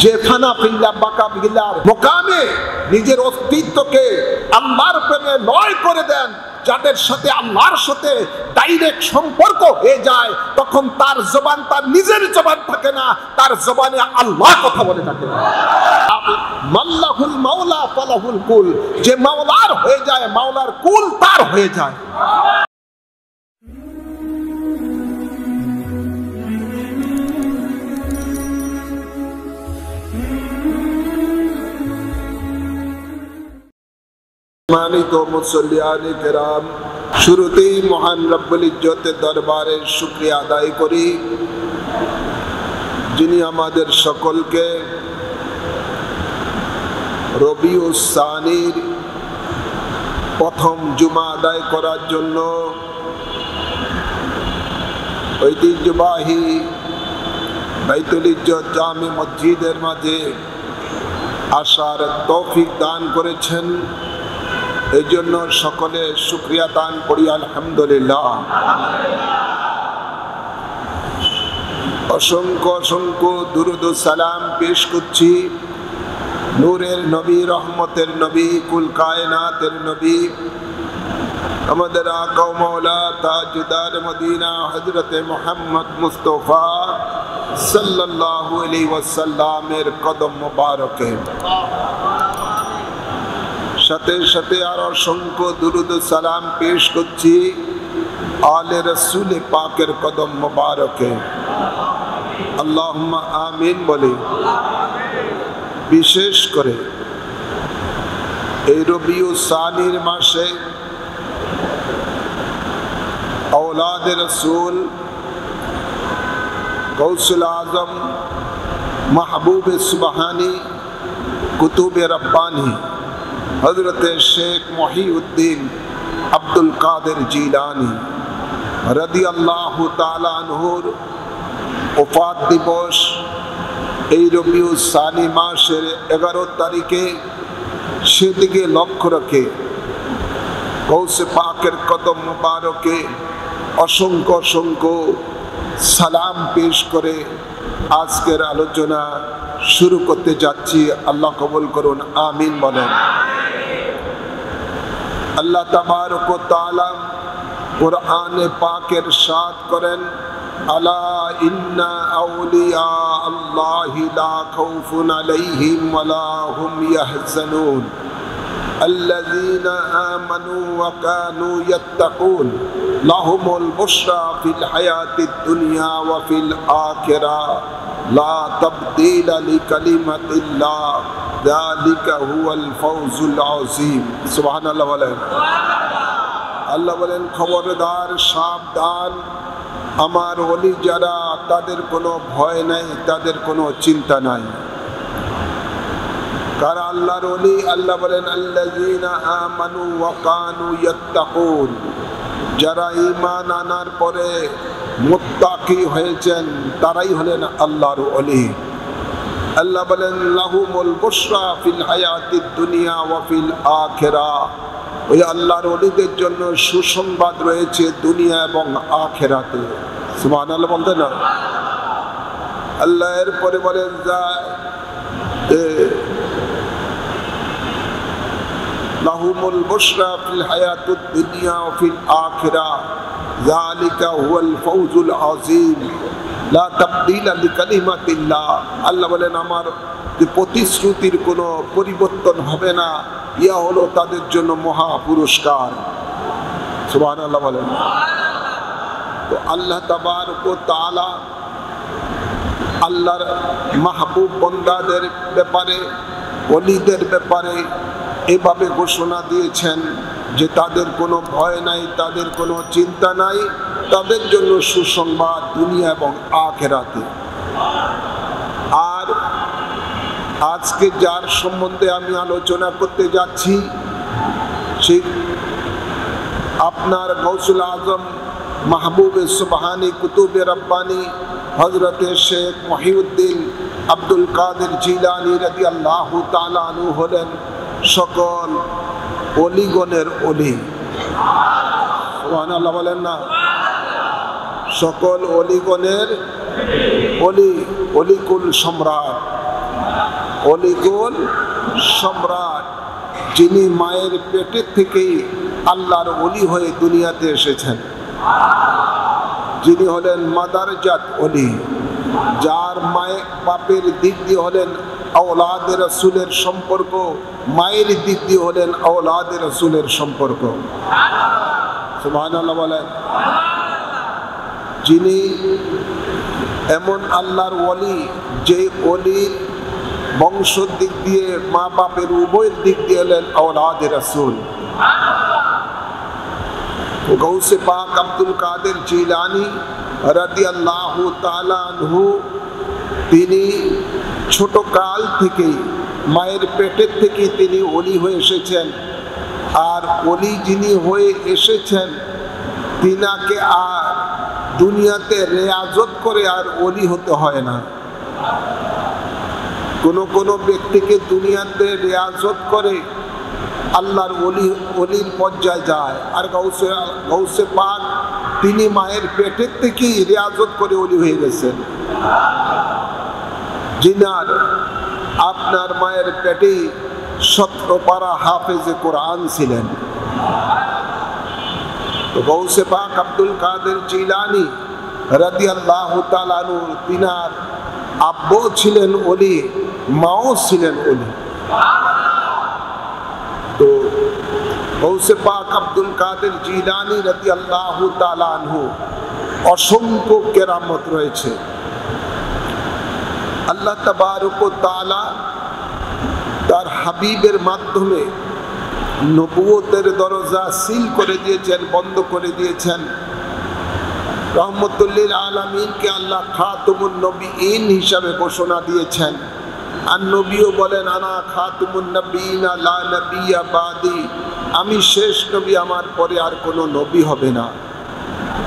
যে ফানা ফিল্লা বাকা বিল্লার মোকামে নিজের অস্তিত্বকে আল্লাহর প্রেমে লয় করে দেন, যাদের সাথে আল্লাহর সাথে ডাইরেক্ট সম্পর্ক হয়ে যায়, তখন তার জবান তার নিজের জবান থাকে না, তার জবানে আল্লাহ কথা বলে থাকে। মাল্লাহুল মাওলা ফালাহুল কুল, যে মাওলার হয়ে যায় মাওলার কুল তার হয়ে যায়। সম্মানিত মুসল্লিয়ানে কেরাম, শুরুতেই মহান রব্বুল ইজ্জতের দরবারে শুকরিয়া আদায় করি, যিনি আমাদের সকলকে রবিউস সানির প্রথম জুমা আদায় করার জন্য ঐতিহ্যবাহী বাইতুল ইজ্জত জামে মসজিদের মাঝে আসার তৌফিক দান করেছেন। এই জন্য সকলে শুকরিয়া দান করি আলহামদুলিল্লাহ। অসংখ্য অসংখ্য দুরুদ ও সালাম পেশ করছি নূরের নবী, রহমতের নবী, কুল কায়নাতের নবী, আমাদের আকা ও মাওলা তাজদার মদিনা হযরতে মুহাম্মদ মুস্তাফা সাল্লাল্লাহু আলাইহি ওয়াসাল্লামের কদম মোবারকে। সাথে সাথে আর অসংখ্য দুরুদ ও সালাম পেশ করছি আলে রাসূল পাকের কদম মোবারকে। আল্লাহুম্মা আমিন বলি। বিশেষ করে এই রবিউস সানির মাসে औलाद रसूल गौसुल आज़म महबूब सुबहानी कुतुब रब्बानी हज़रत शेख मुहीउद्दीन अब्दुल कादिर जीलानी रदी अल्लाह ताला अन्हुर वफ़ात दिवस এই রবিউস সানি মাসের 11 তারিখে সেদিকে লক্ষ্য রেখে গৌসে পাকের কদম মুবারকে অসংখ্য অসংখ্য সালাম পেশ করে আজকের আলোচনা শুরু করতে যাচ্ছি। আল্লাহ কবুল করুন, আমিন বলেন। আল্লাহ তাবারক ওয়া তাআলা কুরআনে পাকে ইরশাদ করেন, আলা ইন্না আউলিয়া আল্লাহি লা খাউফুন আলাইহিম ওয়া লা হুম ইয়াহজানুন الذين آمنوا وكانوا يتقون لهم البشرى في الحياة الدنيا وفي الآخرة لا تبديل لكلمة الله ذلك هو الفوز العظيم سبحان الله বলেন। আল্লাহ বলেন, খবরদার, সাবধান, আমার ওলি যারা, তাদের কোনো ভয় নাই, তাদের কোনো চিন্তা নাই। কারা আল্লাহর ওলি? আল্লাহ বলেন, আল্লাযীনা আমানু ওয়া কানু ইয়াত্তাকুন, যারা ঈমান আনার পরে মুত্তাকি হয়েছেন তারাই হলেন আল্লাহর ওলি। আল্লাহ বলেন, লাহুমুল বুশরা ফিল হায়াতিদ দুনিয়া ওয়া ফিল আখিরাহ, ওই আল্লাহর ওলিদের জন্য সুসংবাদ রয়েছে দুনিয়া এবং আখিরাতে। সুবহানাল্লাহ বলতে না? আল্লাহ এরপরে বলেন, লাহুমুল বুশরা ফিল হায়াতিদ দুনিয়া ওয়া ফিল আখিরাহ যালিকা হুয়াল ফাওজুল আযীম লা তাবদীলা লিকালিমাতিল্লাহ। আল্লাহ বলেন, আমার যে প্রতিশ্রুতির কোনো পরিবর্তন হবে না, ইয়া হলো তাদের জন্য মহা পুরস্কার। সুবহানাল্লাহ বলেন। তো আল্লাহ তাবারক ওয়া তাআলা আল্লাহর মাহবুব বান্দাদের ব্যাপারে, ওলিদের ব্যাপারে এভাবে ঘোষণা দিয়েছেন যে তাদের কোনো ভয় নাই, তাদের কোনো চিন্তা নাই, তাদের জন্য সুসংবাদ দুনিয়া এবং আখিরাতে। আর আজকে যার সম্বন্ধে আমি আলোচনা করতে যাচ্ছি, সেই আপনার গৌসুল আজম মাহবুবে সুবহানি কুতুবে রব্বানি হযরতে শেখ মুহিউদ্দিন আব্দুল কাদের জিলানী রাদিয়াল্লাহু তাআলা আনহু হলেন সকল অলিগণের অলি। সুবহানাল্লাহ বলেন না? সকল অলিগণের অলি, অলিকুল সম্রাট। অলিকুল সম্রাট, যিনি মায়ের পেটের থেকেই আল্লাহর ওলি হয়ে দুনিয়াতে এসেছেন, যিনি হলেন মাদারজাত ওলি, যার মায়ের বাপের দিক দিয়ে হলেন আওলাদে রাসূলের সম্পর্ক, মায়ের দিক দিয়ে হলেন আওলাদে রাসূলের সম্পর্ক। সুবহানাল্লাহ বলেন। যিনি এমন আল্লাহর ওলি, যে ওলির বংশের দিক দিয়ে মা বাপের উভয়ের দিক দিয়ে হলেন আওলাদে রাসূল। গৌসে পাক আব্দুল কাদের জিলানী রাদিয়াল্লাহু তাআলা আনহু, তিনি ছোট কাল থেকেই মায়ের পেটের থেকে তিনি ওলি হয়ে এসেছেন। আর ওলি যিনি হয়ে এসেছেন, তিনাকে আর দুনিয়াতে রেয়াজত করে আর ওলি হতে হয় না। কোনো ব্যক্তিকে দুনিয়াতে রেয়াজত করে আল্লাহর ওলির পর্যায়ে যায়, আর গৌসে পাক তিনি মায়ের পেটের থেকেই রেয়াজত করে ওলি হয়ে গেছেন। জিনার আপনার মায়ের পেটেই 17 পারা হাফেজে কোরআন ছিলেন। তো গৌসে পাক আব্দুল কাদের জিলানী রাদিয়াল্লাহু তাআলা আনহু, তিনার আব্বু ছিলেন ওলি, মাও ছিলেন ওলি। তো গৌসে পাক আব্দুল কাদের জিলানী রাদিয়াল্লাহু তাআলা আনহু অসংখ্য কেরামত রয়েছে। আল্লাহ তাবারক ওয়া তাআলা তার হাবিবের মাধ্যমে নবুয়তের দরজা সিল করে দিয়েছেন, বন্ধ করে দিয়েছেন। রহমতুল লিল আলামিনকে আল্লাহ খাতুমুন নবিয়্যিন হিসাবে ঘোষণা দিয়েছেন। আর নবীও বলেন, আনা খাতুমুন নবিয়্যিনা লা নবিয়্যা বাদি, আমি শেষ নবী, আমার পরে আর কোনো নবী হবে না।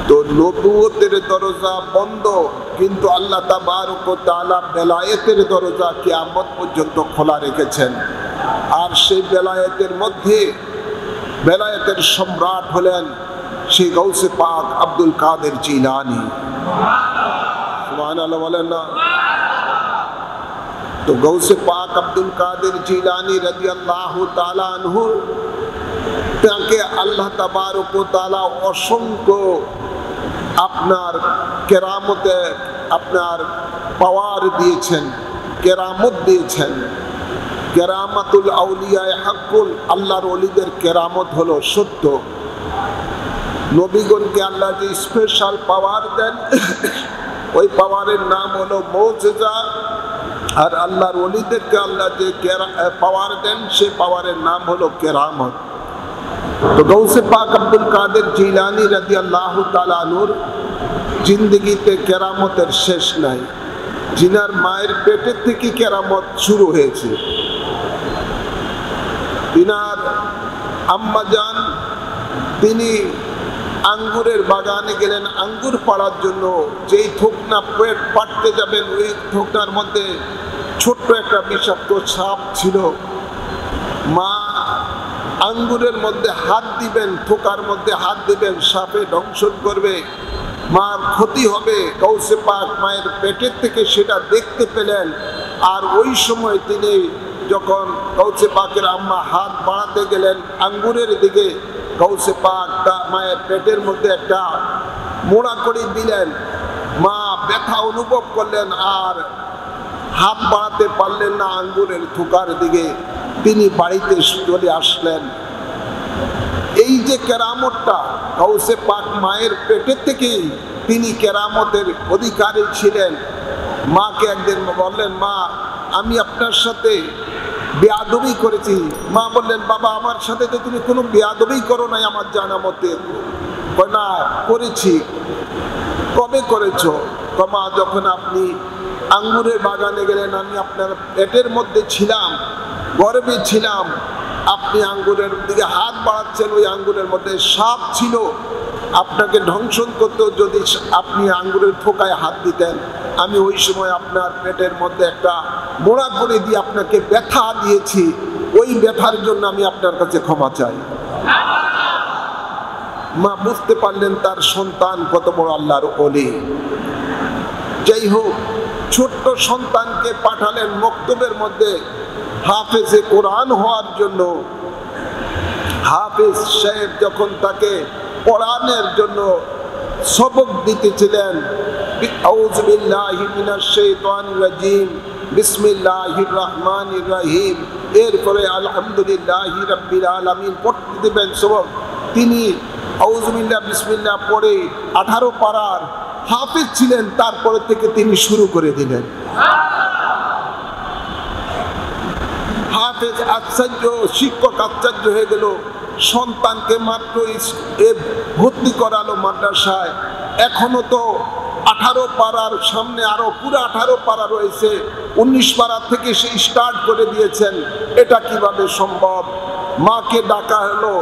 তো নবুয়তের দরজা বন্ধ, কিন্তু আল্লাহ তাবারক ওয়া তাআলা বেলায়েতের দরজা কিয়ামত পর্যন্ত খোলা রেখেছেন। আর সেই বেলায়েতের মধ্যে বেলায়েতের সম্রাট হলেন সেই গৌসে পাক আব্দুল কাদের জিলানী। সুবহানাল্লাহ বলেন না। তো গৌসে পাক আব্দুল কাদের জিলানী রাদিয়াল্লাহু তাআলা আনহু, তাকে আল্লাহ তাবারক ওয়া তাআলা অসংখ্য আপনার কেরামতে আপনার পাওয়ার দিয়েছেন, কেরামত দিয়েছেন। কেরামাতুল আউলিয়ায়ে হাক্কুন, আল্লাহর ওলিদের কেরামত হলো সত্য। নবীগণকে আল্লাহ যে স্পেশাল পাওয়ার দেন, ওই পাওয়ারের নাম হলো মুজিজা। আর আল্লাহর ওলিদেরকে আল্লাহ যে পাওয়ার দেন, সেই পাওয়ারের নাম হলো কেরামত। তো গৌসে পাক আব্দুল কাদের জিলানী রাদিয়াল্লাহু তাআলা আনহুর জিন্দেগিতে কেরামতের শেষ নাই। জিনার মায়ের পেটের থেকে কেরামত শুরু হয়েছে। তিনার আম্মাজান, তিনি আঙ্গুরের বাগানে গেলেন আঙ্গুর পাড়ার জন্য। যেই থোকনা পেট পাড়তে যাবেন, ওই থোকনার মধ্যে ছোট্ট একটা বিষাক্ত সাপ ছিল। মা আঙ্গুরের মধ্যে হাত দিবেন, থোকার মধ্যে হাত দিবেন, সাপে দংশন করবে, মার ক্ষতি হবে। গৌসে পাক মায়ের পেটের থেকে সেটা দেখতে পেলেন। আর ওই সময় তিনি যখন গৌসে পাকের আম্মা হাত বাড়াতে গেলেন আঙ্গুরের দিকে, গৌসে পাক মায়ের পেটের মধ্যে একটা মোড়া করে দিলেন। মা ব্যথা অনুভব করলেন, আর হাত বাড়াতে পারলেন না আঙ্গুরের থোকার দিকে। তিনি বাড়িতে চলে আসলেন। এই যে কেরামতটা, গৌসে পাক মায়ের পেটের থেকেই তিনি কেরামতের অধিকারী ছিলেন। মাকে একদিন বললেন, মা আমি আপনার সাথে বেয়াদবি করেছি। মা বললেন, বাবা আমার সাথে তো তুমি কোনো বেয়াদবি করো নাই আমার জানা মতে। না, করেছি। কবে করেছো? মা যখন আপনি আঙ্গুরের বাগানে গেলেন, আমি আপনার পেটের মধ্যে ছিলাম, গর্ভে ছিলাম, আপনি আঙ্গুরের দিকে হাত বাড়াচ্ছেন, ওই আঙ্গুরের মধ্যে সাপ ছিল, আপনাকে ধ্বংসন করতেও যদি আপনি আঙ্গুরের থোকায় হাত দিতেন, আমি ওই সময় আপনার পেটের মধ্যে একটা মোড়া করে দিয়ে আপনাকে ব্যথা দিয়েছি। ওই ব্যথার জন্য আমি আপনার কাছে ক্ষমা চাই। মা বুঝতে পারলেন তার সন্তান কত বড় আল্লাহর ওলি। যাই হোক, ছোট্ট সন্তানকে পাঠালেন মক্তবের মধ্যে হাফেজে কোরআন হওয়ার জন্য। হাফেজ সাহেব যখন তাকে কোরআনের জন্য সবক দিতেছিলেন, আউযু বিল্লাহি মিনাশ শাইতানির রাজিম, বিসমিল্লাহির রহমানির রহিম, এরপরে আলহামদুলিল্লাহি রাব্বিল আলামিন পড়তে দিবেন সবক। তিনি আউযু বিল্লাহ বিসমিল্লাহ পড়ে 18 পারার হাফেজ ছিলেন, তারপরে থেকে তিনি শুরু করে দিলেন। হাফেজ আশ্চর্য, শিক্ষক আশ্চর্য হয়ে গেল। সন্তানকে মাত্র ভর্তি করালো মাদ্রাসায়, এখনো তো 18 পারার সামনে আরো পুরো 18 পারা রয়েছে, 19 পারা থেকে সে স্টার্ট করে দিয়েছেন। এটা কিভাবে সম্ভব? মাকে ডাকা হলো,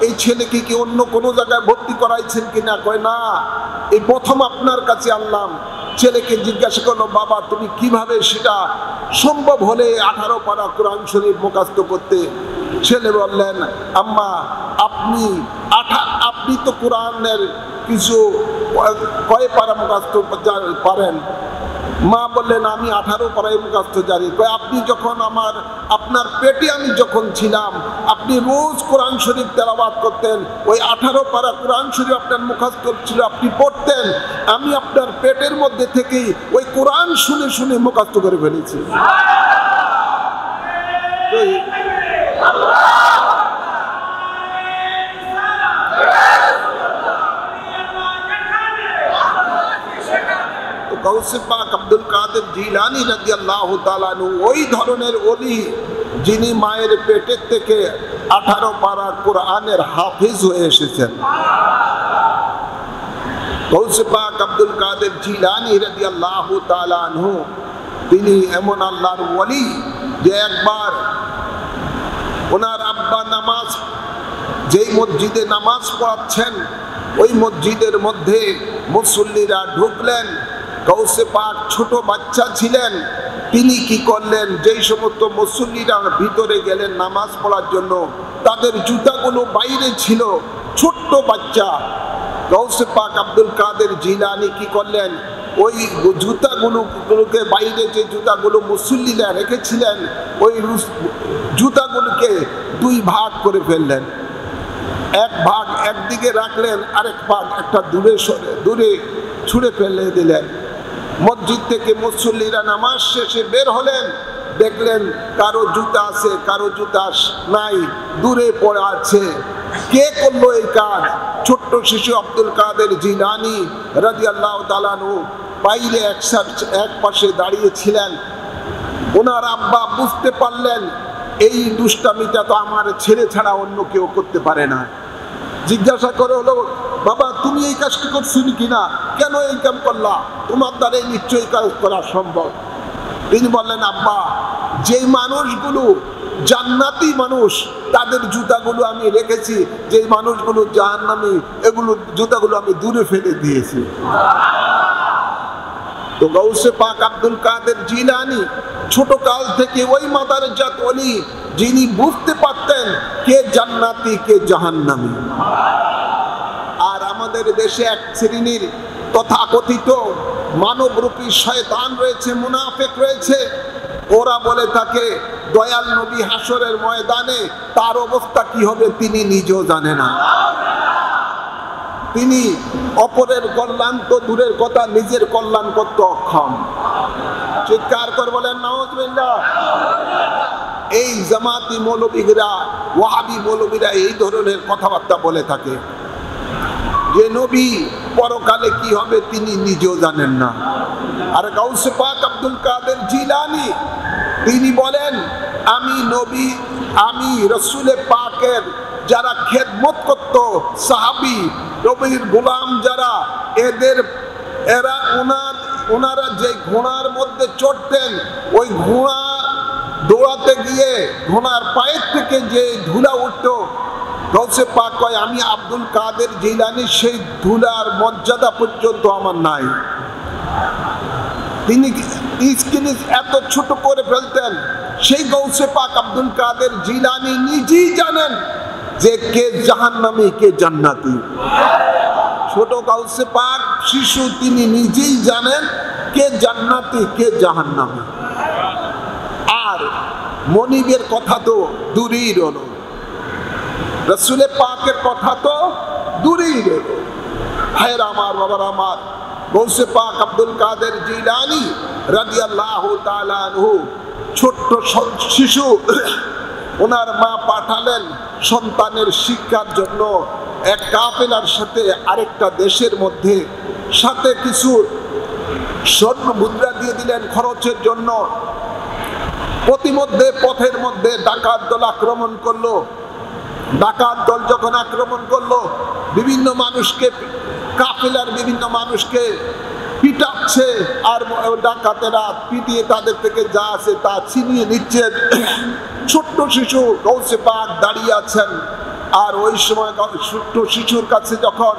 এই ছেলেকে কি অন্য কোনো জায়গায় ভর্তি করাইছেন কিনা? কয় না, এই প্রথম আপনার কাছে আনলাম। ছেলেকে জিজ্ঞাসা করলো, বাবা তুমি কিভাবে সেটা সম্ভব হলে 18 পারা কোরআন শরীফ মুখস্থ করতে? ছেলে বললেন, আম্মা আপনি তো কোরআনের কিছু কয় পারা মুখস্থ পারেন? মা বললেন, আমি 18 পারায় মুখস্থ জানি। আপনি যখন আপনার পেটে আমি যখন ছিলাম, আপনি রোজ কোরআন শরীফ তেলাওয়াত করতেন, ওই 18 পারা কোরআন শরীফ আপনার মুখস্থ ছিল, আপনি পড়তেন। আমি আপনার পেটের মধ্যে থেকেই ওই কোরআন শুনে শুনে মুখস্থ করে ফেলেছি। গাউসে পাক আব্দুল কাদের জিলানী রাদিয়াল্লাহু তাআলা আনহু ওই ধরনের ওলি, যিনি মায়ের পেটের থেকে 18 পারা কোরআনের হাফেজ হয়ে এসেছেন। গাউসে পাক আব্দুল কাদের জিলানী রাদিয়াল্লাহু তাআলা আনহু তিনি এমন আল্লাহর ওলি যে একবার ওনার আব্বা যেই মসজিদে নামাজ পড়াচ্ছেন, ওই মসজিদের মধ্যে মুসল্লিরা ঢুকলেন। গাউসে পাক ছোট বাচ্চা ছিলেন, তিনি কি করলেন, যেই সমস্ত মুসল্লিরা ভিতরে গেলেন নামাজ পড়ার জন্য, তাদের জুতাগুলো বাইরে ছিল। ছোট্ট বাচ্চা গাউসে পাক আব্দুল কাদের জিলানী কি করলেন, ওই জুতাগুলোকে বাইরে যে জুতাগুলো মুসল্লিরা রেখেছিলেন, ওই জুতাগুলোকে 2 ভাগ করে ফেললেন। এক ভাগ একদিকে রাখলেন, আরেক ভাগ একটা দূরে ছুঁড়ে ফেলে দিলেন। মসজিদ থেকে মুসল্লিরা নামাজ শেষে বের হলেন, দেখলেন কারো জুতা আছে, কারো জুতা নাই, দূরে পড়ে আছে। কে করলো এই কাজ? ছোট্ট শিশু আব্দুল কাদের জিলানী রাদিয়াল্লাহু তাআলা আনহু বাইরে এক পাশে দাঁড়িয়ে ছিলেন। ওনার আব্বা বুঝতে পারলেন এই দুষ্টামিটা তো আমার ছেলে ছাড়া অন্য কেউ করতে পারে না। জিজ্ঞাসা করে হলো, বাবা তুমি এই কাজটা করছো কিনা, কেন এই কাম করলা? তোমার দ্বারা নিশ্চয়ই কাজ করা সম্ভব। তিনি বললেন, আব্বা যে মানুষগুলো জান্নাতি মানুষ, তাদের জুতাগুলো আমি রেখেছি, যে মানুষগুলো জাহান্নামী, এগুলো জুতাগুলো আমি দূরে ফেলে দিয়েছি। তো গাউসে পাক আব্দুল কাদের জিলানী ছোট কাল থেকে ওই মাদারজাত ওলি, যিনি বুঝতে পারতেন কে জান্নাতি কে জাহান্নামী। আর আমাদের দেশে এক শ্রেণীর তথাকথিত মানবরূপী শয়তান রয়েছে, মুনাফিক রয়েছে। ওরা বলে থাকে দয়াল নবী হাসরের ময়দানে তার অবস্থা কি হবে তিনি নিজেও জানে না। তিনি অপরের কল্যাণ তো দূরের কথা, নিজের কল্যাণ করতে অক্ষম। চিৎকার করে বলেন নাউজুবিল্লাহ। এই জামাতি মৌলবীরা, ওয়াহাবি মৌলবীরা এই ধরনের কথাবার্তা বলে থাকে যে নবী পরকালে কি হবে তিনি নিজেও জানেন না। আর গাউসে পাক আব্দুল কাদের জিলানী তিনি বলেন, আমি রসুলে পাকের যারা খেদমত করত, সাহাবী নবীর গোলাম যারা, ওনারা যে ঘোড়ার মধ্যে চড়তেন, ওই ঘোড়া দৌড়াতে গিয়ে ঘোড়ার পায়ের থেকে যে ধুলা উঠত, গাউসে পাক কয় আমি আব্দুল কাদের জিলানী সেই ধুলার মর্যাদা পর্যন্ত আমার নাই। তিনি এত ছোট করে ফেলতেন। সেই গাউসে পাক আব্দুল কাদের জিলানী নিজেই জানেন যে কে জাহান্নামী কে জান্নাতি। ছোট গাউসে পাক শিশু, তিনি নিজেই জানেন কে জান্নাতি কে জাহান্নামী। আর মনিবের কথা তো দূরেই রইল, রাসূলে পাকের কথা তো দূরেই রইল। ভাইরা আমার, বাবার আমার, গৌসে পাক আব্দুল কাদের জিলানী রাদিয়াল্লাহু তাআলা আনহু ছোট্ট শিশু, ওনার মা পাঠালেন সন্তানের শিক্ষার জন্য এক কাফেলার সাথে আরেকটা দেশের মধ্যে, সাথে কিছু স্বর্ণ মুদ্রা দিয়ে দিলেন খরচের জন্য। প্রতিমধ্যে পথের মধ্যে ডাকাত দল আক্রমণ করলো। ডাকাত দল যখন আক্রমণ করলো, বিভিন্ন মানুষকে, কাফেলার বিভিন্ন মানুষকে পিটাচ্ছে, আর ডাকাতেরা পিটিয়ে তাদের থেকে যা আছে তা ছিনিয়ে নিচ্ছে। ছোট্ট শিশু গৌসে পাক দাঁড়িয়ে আছেন। আর ওই সময় ছোট্ট শিশুর কাছে যখন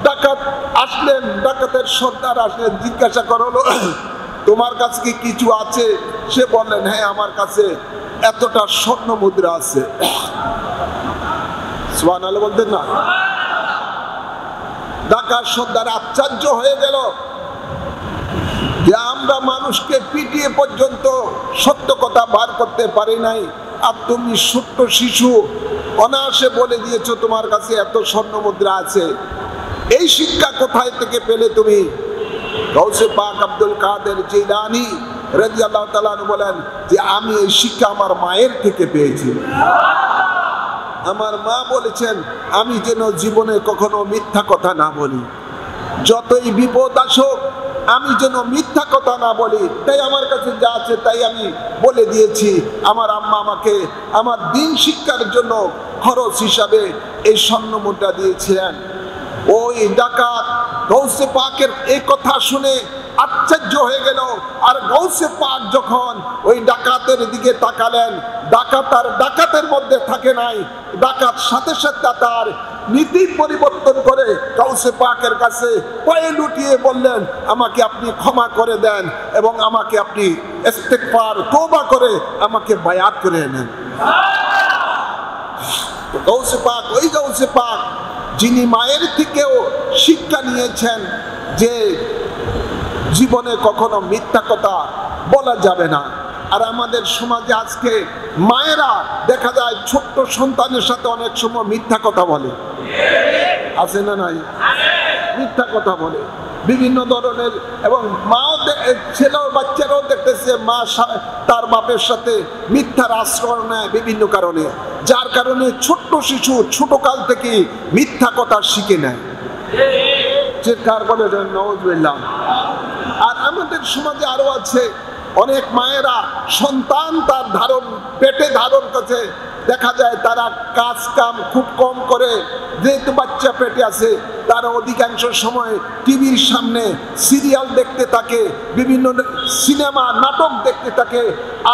ডাকাত আসলেন, ডাকাতের সর্দার আসলেন, জিজ্ঞাসা করলো, তোমার কাছে কি কিছু আছে? সে বললেন, হ্যাঁ, আমার কাছে এতটা স্বর্ণ মুদ্রা আছে। সুবহানাল্লাহ বলতেন না? ডাকাত সর্দার আশ্চর্য হয়ে গেল যে আমরা মানুষকে পিটিয়ে পর্যন্ত সত্য কথা বার করতে পারি নাই, আর তুমি ছোট্ট শিশু অনায়াসে বলে দিয়েছো তোমার কাছে এত স্বর্ণ মুদ্রা আছে। এই শিক্ষা কোথায় থেকে পেলে তুমি? গৌসে পাক আব্দুল কাদের জিলানী রাদিয়াল্লাহু তাআলা আনহু বলেন যে আমি এই শিক্ষা আমার মায়ের থেকে পেয়েছি। আমার মা বলেছেন আমি যেন জীবনে কখনো মিথ্যা কথা না বলি, যতই বিপদ আসুক আমি যেন মিথ্যা কথা না বলি। তাই আমার কাছে যা আছে তাই আমি বলে দিয়েছি। আমার আম্মা আমাকে আমার দিন শিক্ষার জন্য খরচ হিসাবে এই স্বর্ণ মুদ্রা দিয়েছিলেন। ওই ডাকাত গৌসে পাকের এই কথা শুনে আশ্চর্য হয়ে গেল। আর গৌসে পাক যখন ওই ডাকাতের দিকে তাকালেন, ডাকাত আর ডাকাতের মধ্যে থাকে নাই, ডাকাত সাথে সাথে তার নীতি পরিবর্তন করে গৌসে পাকের কাছে পায়ে লুটিয়ে বললেন, আমাকে আপনি ক্ষমা করে দেন এবং আমাকে আপনি ইস্তেগফার তওবা করে আমাকে বায়াত করে নেন। গৌসে পাক, ওই গৌসে পাক যিনি মায়ের থেকেও শিক্ষা নিয়েছেন যে জীবনে কখনো মিথ্যা কথা বলা যাবে না। আর আমাদের সমাজে আজকে মায়েরা দেখা যায় ছোট্ট সন্তানের সাথে অনেক সময় মিথ্যা কথা বলে, আছে না নাই? মিথ্যা কথা বলে বিভিন্ন ধরনের, এবং মাও ছেলেও বাচ্চারাও দেখতেছে মা তার বাপের সাথে মিথ্যার আশ্রয় নেয় বিভিন্ন কারণে, যার কারণে ছোট্ট শিশু ছোট কাল থেকে মিথ্যা কথা শিখে নেয়। চিৎকার করে নাউযুবিল্লাহ। আর আমাদের সমাজে আরো আছে অনেক মায়েরা সন্তান তার পেটে ধারণ করছে, দেখা যায় তারা কাজ কাম খুব কম করে, যেহেতু বাচ্চা পেটে আছে তারা অধিকাংশ সময় টিভির সামনে সিরিয়াল দেখতে থাকে, বিভিন্ন সিনেমা নাটক দেখতে থাকে।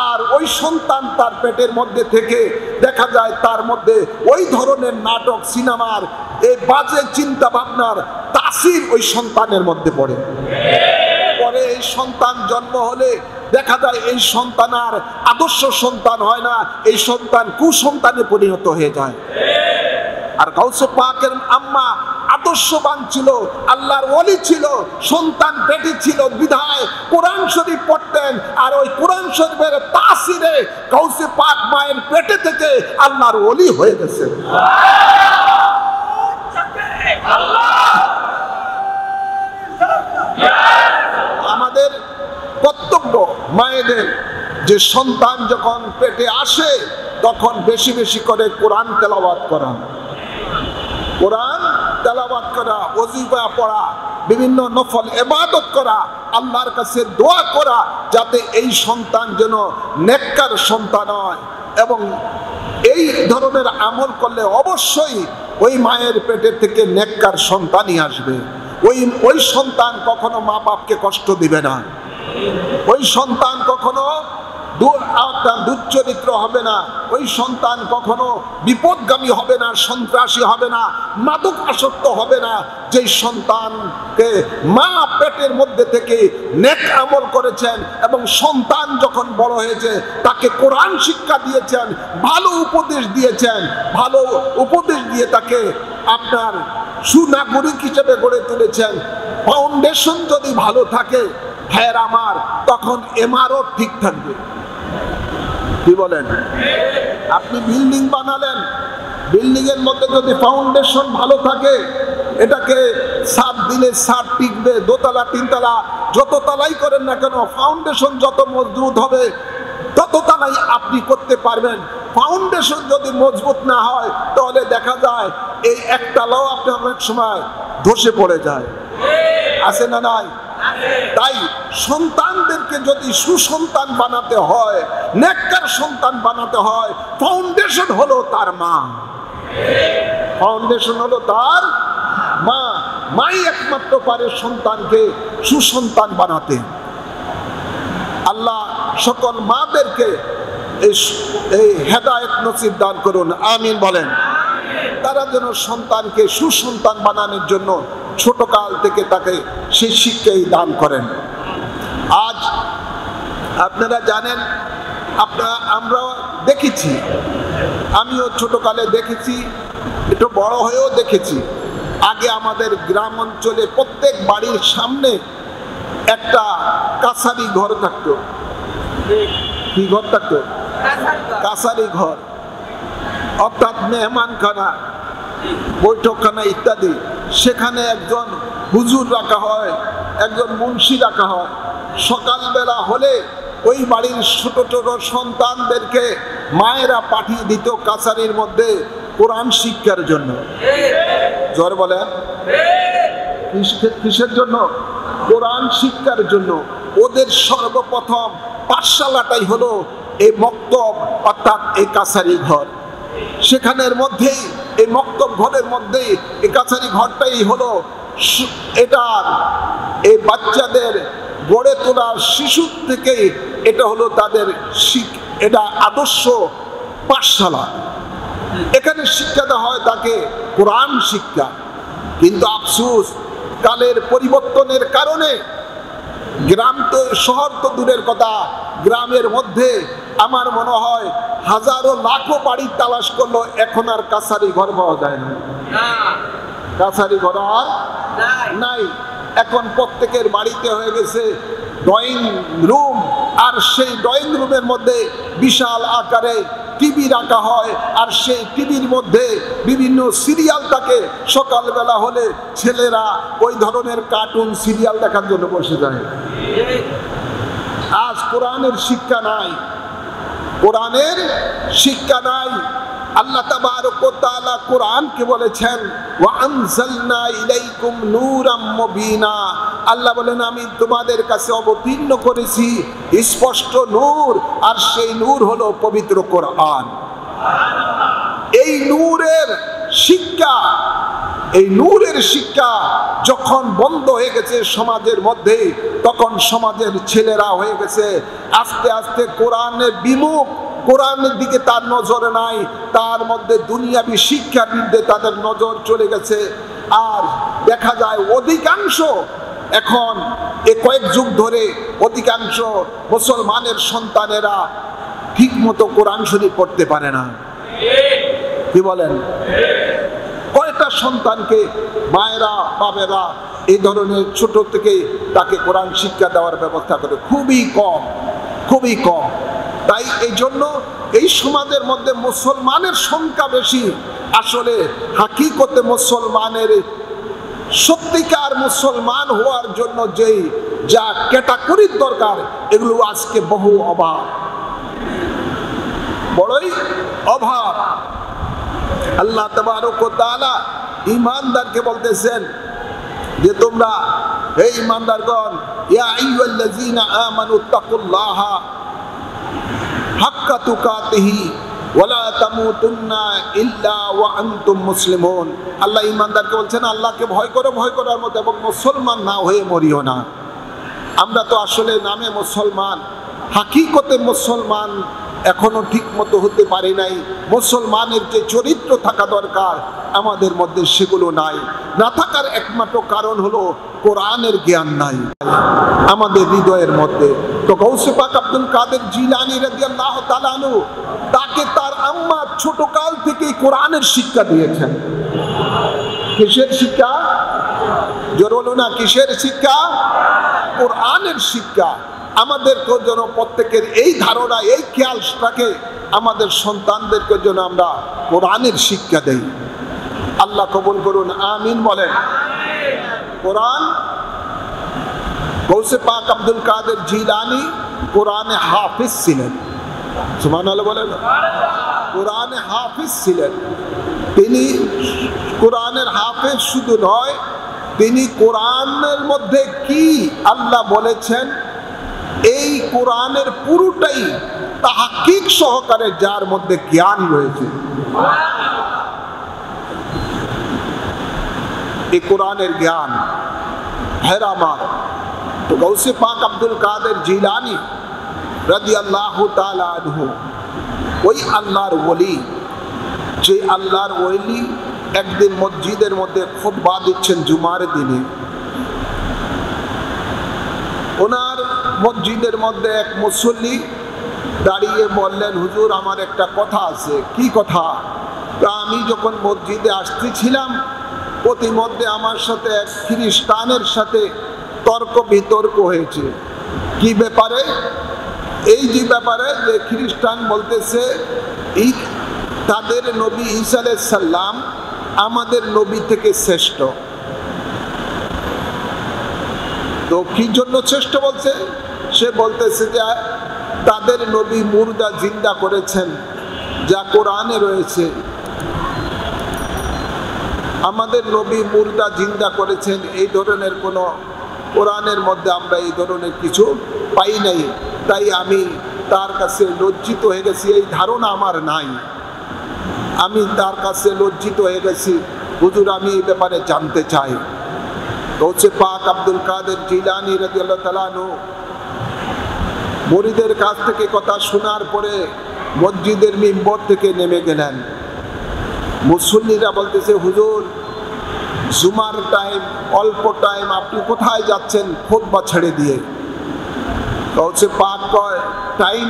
আর ওই সন্তান তার পেটের মধ্যে থেকে দেখা যায় তার মধ্যে ওই ধরনের নাটক সিনেমার এই বাজে চিন্তা ভাবনার তাসির ওই সন্তানের মধ্যে পড়ে। পরে এই সন্তান জন্ম হলে দেখা যায় এই সন্তান আর আদর্শ সন্তান হয় না, এই সন্তান কুসন্তানে পরিণত হয়ে যায়। আর গাউসে পাকের আম্মা আদর্শবান ছিল, আল্লাহর ওলি ছিল, সন্তান পেটে ছিল বিধায় কোরআন শরীফ পড়তেন। আর ওই কোরআন শরীফের তাসিরে গাউসে পাক মায়ের পেটে থেকে আল্লাহর ওলি হয়ে গেছে। আমাদের কর্তব্য মায়েদের যে সন্তান যখন পেটে আসে তখন বেশি বেশি করে কোরআন তেলাওয়াত করা, কোরআন তেলাওয়াত করা, ওজিফা পড়া, বিভিন্ন নফল ইবাদত করা, আল্লাহর কাছে দোয়া করা যাতে এই সন্তান যেন নেককার সন্তান হয়। এবং এই ধরনের আমল করলে অবশ্যই ওই মায়ের পেটের থেকে নেককার সন্তানই আসবে। ওই সন্তান কখনো মা বাপকে কষ্ট দিবে না, ওই সন্তান কখনো দুশ্চরিত্র হবে না, ওই সন্তান কখনো বিপদগামী হবে না, সন্ত্রাসী হবে না, মাদক আসক্ত হবে না। যে সন্তানকে মা পেটের মধ্যে থেকে নেক আমল করেছেন এবং সন্তান যখন বড় হয়েছে তাকে কোরআন শিক্ষা দিয়েছেন, ভালো উপদেশ দিয়েছেন, ভালো উপদেশ দিয়ে তাকে আপনার সুনাগরিক হিসেবে গড়ে তুলেছেন। ফাউন্ডেশন যদি ভালো থাকে ভাইয়ের আমার, তখন ইমারত ঠিক থাকবে। কি বলেন? আপনি বিল্ডিং বানালেন, বিল্ডিং এর মধ্যে যদি ফাউন্ডেশন ভালো থাকে, এটাকে ছাদ দিলে ছাদ টিকবে, দোতলা তিনতলা যত তলাই করেন না কেন, ফাউন্ডেশন যত মজবুত হবে তত তলাই আপনি করতে পারবেন। ফাউন্ডেশন যদি মজবুত না হয় তাহলে দেখা যায় এই একতলাও আপনি অনেক সময় ধসে পড়ে যায়। আছে না নাই? তাই সন্তানদেরকে যদি সুসন্তান বানাতে হয়, নেককার সন্তান বানাতে হয়, ফাউন্ডেশন হলো তার মা। ফাউন্ডেশন হলো তার মা। মাই একমাত্র পারে সন্তানকে সুসন্তান বানাতে। আল্লাহ সকল মাদেরকে এই হেদায়েত নসিব দান করুন, আমিন বলেন। তারা যেন সন্তানকে সুসন্তান বানানোর জন্য ছোট কাল থেকে তাকে সেই শিক্ষাই দান করেন। আজ আপনারা জানেন, আমরা দেখেছি, আমিও ছোটকালে দেখেছি, একটু বড় হয়েও দেখেছি। আগে আমাদের গ্রাম অঞ্চলে প্রত্যেক বাড়ির সামনে একটা কাছারি ঘর থাকতো। কি ঘর থাকতো? কাছারি ঘর, অর্থাৎ মেহমানখানা, বৈঠকখানা ইত্যাদি। সেখানে একজন হুজুর রাখা হয়, একজন মুন্সি রাখা হয়। সকালবেলা হলে ওই বাড়ির ছোট ছোট সন্তানদেরকে মায়েরা পাঠিয়ে দিত কাছারির মধ্যে কোরআন শিক্ষার জন্য। জোর বলেন, কিসের জন্য? কোরআন শিক্ষার জন্য। ওদের সর্বপ্রথম পাঠশালাটাই হলো এই মক্তব, অর্থাৎ এই কাছারি ঘর। সেখানের মধ্যেই, এই মক্তব ঘরের মধ্যেই এই কাছারি ঘরটাই হলো এটার এই বাচ্চাদের গড়ে তোলার শিশু থেকেই এটা হলো তাদের এটা আদর্শ পাঠশালা। এখানে শিক্ষা দেওয়া হয় তাকে কোরআন শিক্ষা। কিন্তু আফসোস, কালের পরিবর্তনের কারণে গ্রাম তো, শহর তো দূরের কথা, গ্রামের মধ্যে আমার মনে হয় হাজারো লাখো বাড়ি তালাশ করলো, এখন আর কাছারি ঘর পাওয়া যায় না। কাছারি ঘর আর নাই। এখন প্রত্যেকের বাড়িতে হয়ে গেছে ড্রয়িং রুম, আর সেই ড্রয়িং রুমের মধ্যে বিশাল আকারে টিভি রাখা হয়, আর সেই টিভির মধ্যে বিভিন্ন সিরিয়াল থাকে। সকালবেলা হলে ছেলেরা ওই ধরনের কার্টুন সিরিয়াল দেখার জন্য বসে যায়। আজ কোরআনের শিক্ষা নাই, কোরআনের শিক্ষা নাই। আল্লাহ তাবারক ওয়া তাআলা কোরআনকে বলেছেন ওয়া আনজালনা ইলাইকুম নূরাম মুবিনা। আল্লাহ বলেন, আমি তোমাদের কাছে অবতীর্ণ করেছি স্পষ্ট নূর, আর সেই নূর হলো পবিত্র কোরআন। এই নূরের শিক্ষা, এই নূরের শিক্ষা যখন বন্ধ হয়ে গেছে সমাজের মধ্যে, তখন সমাজের ছেলেরা হয়ে গেছে আস্তে আস্তে কোরআনের বিমুখ। কোরআনের দিকে তার নজর নাই, তার মধ্যে দুনিয়াবি শিক্ষার বিরুদ্ধে তাদের নজর চলে গেছে। আর দেখা যায় অধিকাংশ, এখন এ কয়েক যুগ ধরে অধিকাংশ মুসলমানের সন্তানেরা ঠিক মতো কোরআন শরীফ পড়তে পারে না। কি বলেন? কয়টা সন্তানকে মায়েরা বাবেরা এই ধরনের ছোট থেকে তাকে কোরআন শিক্ষা দেওয়ার ব্যবস্থা করে? খুবই কম, খুবই কম। তাই এই জন্য এই সমাজের মধ্যে মুসলমানের সংখ্যা বেশি। আসলে হাকিকতে মুসলমানের, সত্যিকার মুসলমান হওয়ার জন্য যেই যা ক্যাটাগরির দরকার, এগুলো আজকে বহু অভাব, বড়ই অভাব। আল্লাহ তাবারক ওয়া তাআলা ঈমানদারকে বলতেছেন যে তোমরা, হে ঈমানদারগণ, ইয়া আইয়ুহাল্লাযীনা আমানু তাকুল্লাহা হাক্কা তুকাতিহি ওয়া লা তামুতুন্না ইল্লা ওয়া আনতুম মুসলিমুন। আল্লাহ ঈমানদারকে বলছেন, আল্লাহকে ভয় করো, ভয় করার মতো, এবং মুসলমান না হয়ে মরিও না। আমরা তো আসলে নামে মুসলমান, হাকিকতে মুসলমান এখনো ঠিক মতো হতে পারি নাই। মুসলমানের যে চরিত্র থাকা দরকার আমাদের মধ্যে সেগুলো নাই। না থাকার একমাত্র কারণ হলো কোরআনের জ্ঞান নাই আমাদের হৃদয়ের মধ্যে। তো গৌসে পাক আব্দুল কাদের জিলানী রাদিয়াল্লাহু তাআলা আনহু, তাকে তার আম্মা ছোট কাল থেকেই কোরআনের শিক্ষা দিয়েছেন। কিসের শিক্ষা? জোরে বলো না, কিসের শিক্ষা? কোরআনের শিক্ষা। আমাদের যেন প্রত্যেকের এই ধারণা, এই খেয়ালটাকে আমাদের সন্তানদেরকে যেন আমরা কোরআনের শিক্ষা দেই। আল্লাহ কবুল করুন, আমিন বলেন। কোরআন, গৌসে পাক আব্দুল কাদের জিলানী কোরআনে হাফিজ ছিলেন। সুবহানাল্লাহ বলেন। কোরআনে হাফিজ ছিলেন। তিনি কোরআনের হাফিজ শুধু নয়, তিনি কোরআনের মধ্যে কি আল্লাহ বলেছেন এই কোরআনের পুরোটাই তাহকিক সহকারে যার মধ্যে জ্ঞান রয়েছে, এই কোরআনের জ্ঞান। হেরামার তো গৌসে পাক আব্দুল কাদের জিলানী রাদিয়াল্লাহু তাআলা আনহু ওই আল্লাহর ওলি, যে আল্লাহর ওলি একদিন মসজিদের মধ্যে খুতবা দিচ্ছেন জুমার দিনে। ওনার মসজিদের মধ্যে এক মুসল্লি দাঁড়িয়ে বললেন, হুজুর আমার একটা কথা আছে। কি কথা? আমি যখন মসজিদে আসতেছিলাম প্রতিমধ্যে আমার সাথে এক খ্রিস্টানের সাথে তর্ক বিতর্ক হয়েছে। কি ব্যাপারে? এই যে ব্যাপারে যে খ্রিস্টান বলতেছে তাদের নবী ঈসা আলাইহিস সালাম আমাদের নবী থেকে শ্রেষ্ঠ। তো কি জন্য শ্রেষ্ঠ বলছে? সে বলতেছে যে তাদের নবী মুর্দা জিন্দা করেছেন, যা কোরআনে রয়েছে। আমাদের নবী মুর্দা জিন্দা করেছেন, এই ধরনের কোনো কোরআনের মধ্যে আমরা এই ধরনের কিছু পাই নাই। তাই আমি তার কাছে লজ্জিত হয়ে গেছি, এই ধারণা আমার নাই। আমি তার কাছে লজ্জিত হয়ে গেছি, হুজুর আমি এই ব্যাপারে জানতে চাই। গৌসে পাক আব্দুল কাদের জিলানী রাদিয়াল্লাহু তাআলা আনহু মুরিদের কাছ থেকে কথা শোনার পরে মসজিদের মিম্বর থেকে নেমে গেলেন। মুসল্লিরা বলতেছে, হুজুর জুমার টাইম, অল্প টাইম, আপনি কোথায় যাচ্ছেন খুতবা ছেড়ে দিয়ে? গৌসে পাক কয়, টাইম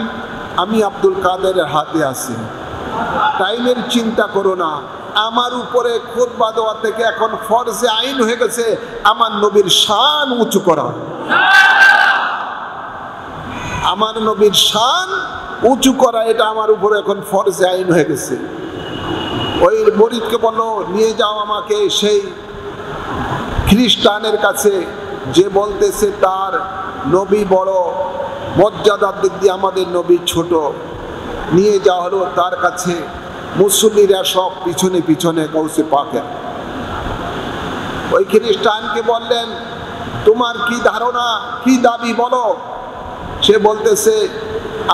আমি আব্দুল কাদেরের হাতে আছি, টাইমের চিন্তা করো না। আমার উপরে খুতবা দেওয়া থেকে এখন ফরজে আইন হয়ে গেছে আমার নবীর শান উঁচু করা। আমার নবীর শান উঁচু করা, এটা আমার উপরে এখন ফরজে আইন হয়ে গেছে। ওই মুরিদকে বললো, নিয়ে যাও আমাকে সেই খ্রিস্টানের কাছে যে বলতেছে তার নবী বড়, মর্যাদার দিক দিয়ে আমাদের নবী ছোট। নিয়ে যাওয়া হলো তার কাছে। মুসল্লিরা সব পিছনে পিছনে গৌসে পাকের। ওই খ্রিস্টানকে বললেন, তোমার কি ধারণা, কি দাবি বলো? সে বলতেছে,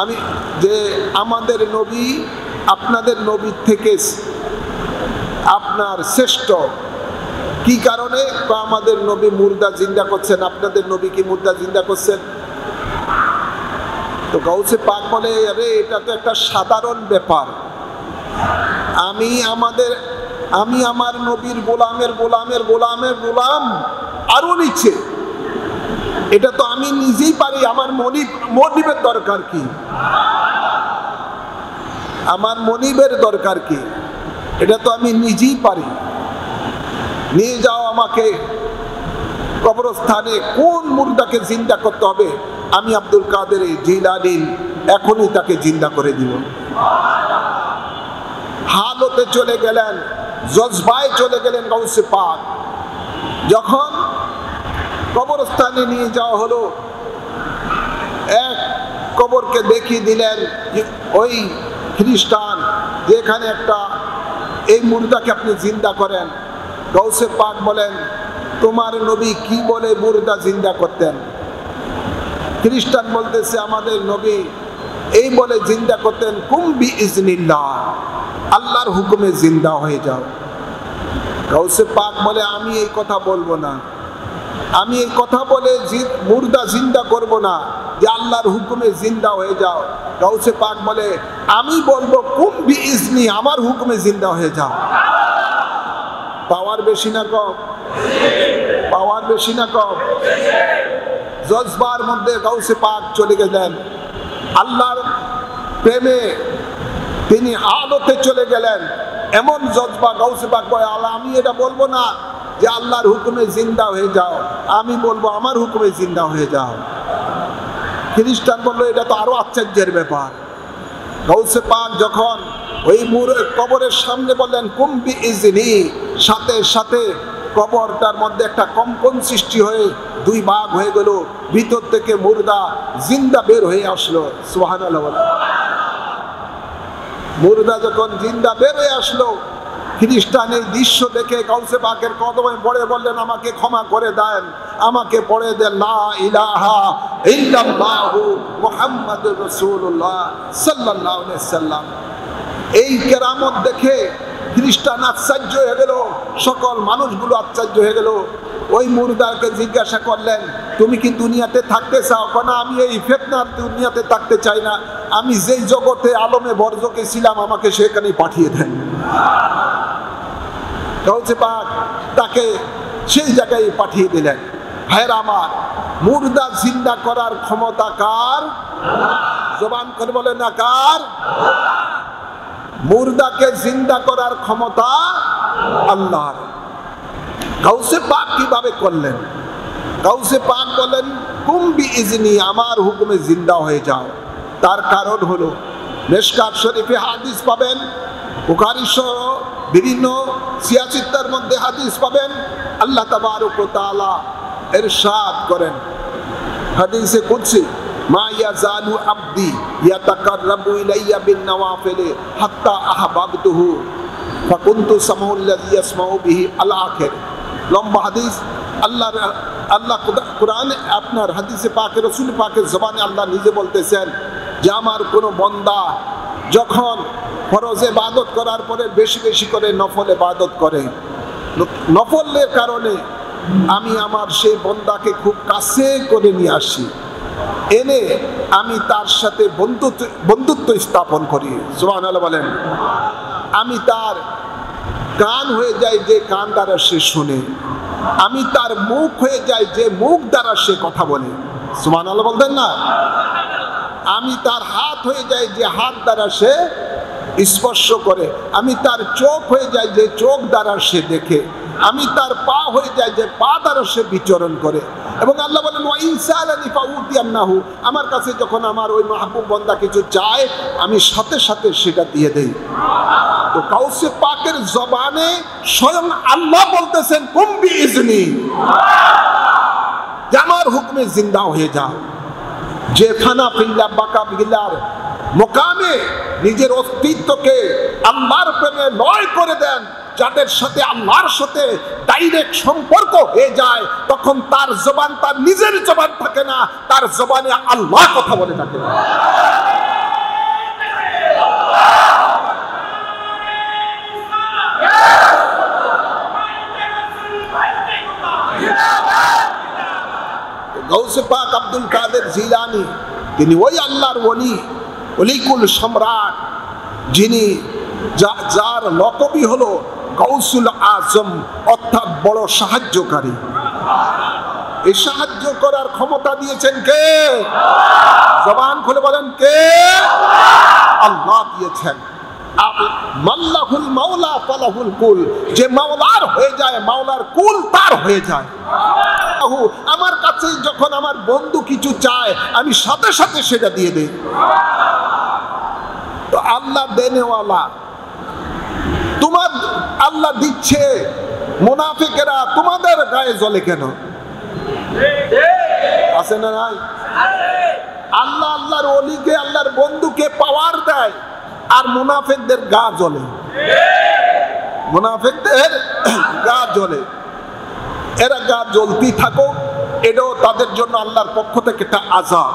আমি যে আমাদের নবী আপনাদের নবীর থেকে আপনার শ্রেষ্ঠ। কি কারণে? আমাদের নবী মুর্দা জিন্দা করছেন, আপনাদের নবী কি মুর্দা জিন্দা করছেন? তো গৌসে পাক বলে, আরে এটা তো একটা সাধারণ ব্যাপার। আমি আমার নবীর গোলামের গোলামের গোলামের গোলাম আরো নিচ্ছে, এটা তো আমি নিজেই পারি। আমার মনিবের দরকার কি? আমার মনিবের দরকার কি? এটা তো আমি নিজেই পারি। নিয়ে যাও আমাকে কবরস্থানে, কোন মুর্দাকে জিন্দা করতে হবে, আমি আব্দুল কাদের জিলানী এখনই তাকে জিন্দা করে দিব। হালতে চলে গেলেন, জজবায় চলে গেলেন গৌসে পাক। যখন কবরস্থানে নিয়ে যাওয়া হলো, এক কবরকে দেখিয়ে দিলেন ওই খ্রিস্টান, যেখানে একটা এই মুর্দাকে আপনি জিন্দা করেন। গৌসে পাক বলেন, তোমার নবী কি বলে মুর্দা জিন্দা করতেন? খ্রিস্টান বলতেছে, আমাদের নবী এই বলে জিন্দা করতেন, কুম বিইজনিল্লাহ, আল্লাহর হুকুমে জিন্দা হয়ে যাও। গৌসে পাক বলে, আমি এই কথা বলবো না, আমি এই কথা বলে মুর্দা জিন্দা করব না যে আল্লাহর হুকুমে জিন্দা হয়ে যাও। গৌসে পাক বলে, আমি বলবো কুম বিইজনি, আমার হুকুমে জিন্দা হয়ে যাও। পাওয়ার বেশি না কম? পাওয়ার বেশি না কম? জজবার মধ্যে গৌসে পাক চলে গেলেন, আল্লাহর প্রেমে তিনি হালতে চলে গেলেন। এমন জজবা গাউসে পাক বলে, আল্লাহ আমি এটা বলবো না যে আল্লাহর হুকুমে জিন্দা হয়ে যাও, আমি বলবো আমার হুকুমে জিন্দা হয়ে যাও। খ্রিস্টান বললো এটা তো আরো আশ্চর্যের ব্যাপার। গাউসে পাক যখন ওই কবরের সামনে বললেন কুম্বি ইজনি, সাথে সাথে কবরটার মধ্যে একটা কম্পন সৃষ্টি হয়ে দুই ভাগ হয়ে গেল, ভিতর থেকে মুর্দা জিন্দা বের হয়ে আসলো। সুবহানাল্লাহ। মুর্দা যখন জিন্দা বের হয়ে আসলো, খ্রিস্টান এই দৃশ্য দেখে গাউসে পাকের কদমে পড়ে বললেন আমাকে ক্ষমা করে দেন, আমাকে পড়ে দেন লা ইলাহা ইল্লাল্লাহু মুহাম্মাদুর রাসূলুল্লাহ সাল্লাল্লাহু আলাইহি সাল্লাম। এই কেরামত দেখে খ্রিস্টান আশ্চর্য হয়ে গেল, সকল মানুষগুলো আশ্চর্য হয়ে গেল। ওই মুর্দাকে জিজ্ঞাসা করলেন তুমি কি দুনিয়াতে থাকতে চাও? না, আমি এই ফিতনার দুনিয়াতে থাকতে চাই না, আমি যেই জগতে আলমে বরজকে ছিলাম আমাকে সেখানে পাঠিয়ে দেন। গাউসে পাক তাকে সেই জায়গায় পাঠিয়ে দিলেন। ভাইরা আমার, মুর্দা জিন্দা করার ক্ষমতা কার? জবান করে বলেন না কার? মুর্দাকে জিন্দা করার ক্ষমতা আল্লাহর। গাউসে পাক কিভাবে করলেন? গাউসে পাক বলেন কুম্বি ইজনি, আমার হুকুমে জিন্দা হয়ে যাও। তার কারণ হলো মিশকাত শরীফে হাদিস পাবেন, বুখারী সহ বিভিন্ন সিয়াসিত্তার মধ্যে হাদিস পাবেন। আল্লাহ তাবারক ওয়া তাআলা ইরশাদ করেন হাদিসে কুদসি, মা ইয়াজালু আবদি ইয়াতাকাররাবু ইলাইয়া বিন নওয়াফিল হাত্তা আহবাবতুহু ফাকুনতু সামাউল্লাযী ইয়াসমাউ বিহি আল আখির। লম্বা হাদিস। আল্লাহ কোরআনে আপনার হাদিসে পাকে রাসূল পাকের জবানে আল্লাহ নিজে বলতেছেন যে আমার কোনো বান্দা যখন ফরজ ইবাদত করার পরে বেশি বেশি করে নফল ইবাদত করে, নফলের কারণে আমি আমার সেই বান্দাকে খুব কাছে করে নিয়ে আসি, এনে আমি তার সাথে বন্ধুত্ব স্থাপন করি। সুবহানাল্লাহ বলেন। আমি তার কান হয়ে যাই যে কান দ্বারা সে শুনে, আমি তার মুখ হয়ে যাই যে মুখ দ্বারা সে কথা বলে। সুবহানাল্লাহ বলতেন না? আমি তার হাত হয়ে যাই যে হাত দ্বারা সে স্পর্শ করে, আমি তার চোখ হয়ে যাই যে চোখ দ্বারা সে দেখে, আমি তার পা হয়ে যাই যে পা দ্বারা সে বিচরণ করে। এবং আল্লাহ বলেন ওয়া ইনসালানি ফাউতিয়ান্নাহু, আমার কাছে যখন আমার ওই মাহবুব বান্দা কিছু চায় আমি সাথে সাথে সেটা দিয়ে দেই। তো গাউসে পাকের জবানে স্বয়ং আল্লাহ বলতেছেন কুম্বি ইজনি, যে আমার হুকুমে জিন্দা হয়ে যা। যে ফানা ফিল্লা বাকা বিল্লার মোকামে নিজের অস্তিত্বকে আল্লাহর প্রেমে লয় করে দেন, যাদের সাথে আল্লাহর সাথে ডাইরেক্ট সম্পর্ক হয়ে যায়, তখন তার জবান তার নিজের জবান থাকে না, তার জবানে আল্লাহ কথা বলে থাকে। গাউসে পাক আব্দুল কাদের জিলানী তিনি ওই আল্লাহর ওলি, অলিকুল সম্রাট, যিনি যার লকবই হলো গাউসুল আজম, অর্থাৎ বড় সাহায্যকারী। এই সাহায্য করার ক্ষমতা দিয়েছেন কে? জবান খুলে বলেন কে? আল্লাহ দিয়েছেন। মাল্লাহুল মাওলা ফালাহুল কুল, যে মাওলার হয়ে যায় মাওলার কুল তার হয়ে যায়। আমার কাছে যখন আমার বন্ধু কিছু চায় আমি সাথে সাথে সেটা দিয়ে দেই। তো আল্লাহ দেনেওয়ালা, তোমার আল্লাহ দিচ্ছে, মুনাফিকেরা তোমাদের গায়ে জ্বলে কেন? আছে না নাই? আল্লাহ আল্লাহর ওলিকে আল্লাহর বন্ধুকে পাওয়ার দেয় আর মুনাফিকদের গা জ্বলে। মুনাফিকদের গা জ্বলে, এরা গা জ্বলতি থাকো, এটাও তাদের জন্য আল্লাহর পক্ষ থেকে একটা আযাব।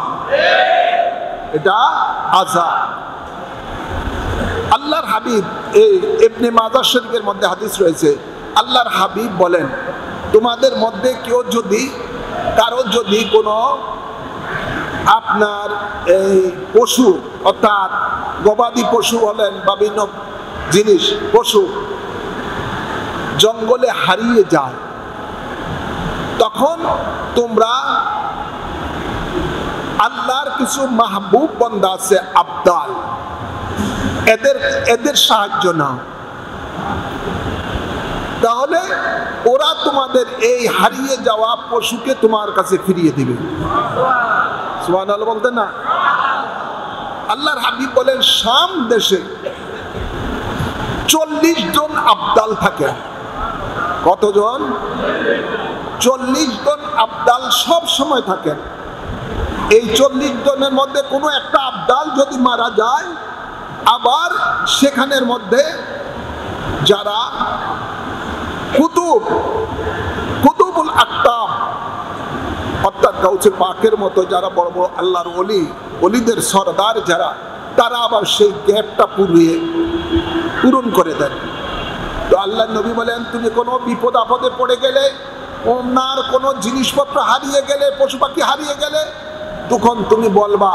এটা আযাব। আল্লাহর হাবিব, এই ইবনে মাজাহ শরীফের মধ্যে হাদিস রয়েছে, আল্লাহর হাবিব বলেন তোমাদের মধ্যে কেউ যদি কারো যদি কোনো আপনার এই পশু অর্থাৎ গবাদি পশু বলেন বা বিভিন্ন জিনিস পশু জঙ্গলে হারিয়ে যায়, তখন তোমরা আল্লাহর কিছু মাহবুব বান্দা আছে আবদাল, এদের সাহায্য নাও। তাহলে ওরা তোমাদের এই হারিয়ে যাওয়া পশুকে তোমার কাছে ফিরিয়ে দিবে। সুবহানাল্লাহ বলতেন না? আল্লাহর হাবিব বলেন শাম দেশে 40 জন আবদাল থাকে। কতজন? 40 জন আবদাল সব সময় থাকেন। এই 40 জনের মধ্যে কোনো একটা আবদাল যদি মারা যায়, আবার সেখানের মধ্যে যারা কুতুবুল আকতাব অর্থাৎ গাউসে পাকের মতো যারা বড় বড় আল্লাহর ওলিদের সরদার যারা, তারা আবার সেই গ্যাপটা পূরণ করে দেন। তো আল্লাহ নবী বলেন, তুমি কোনো বিপদ আপদে পড়ে গেলে, ওনার কোনো জিনিসপত্র হারিয়ে গেলে, পশু পাখি হারিয়ে গেলে, তখন তুমি বলবা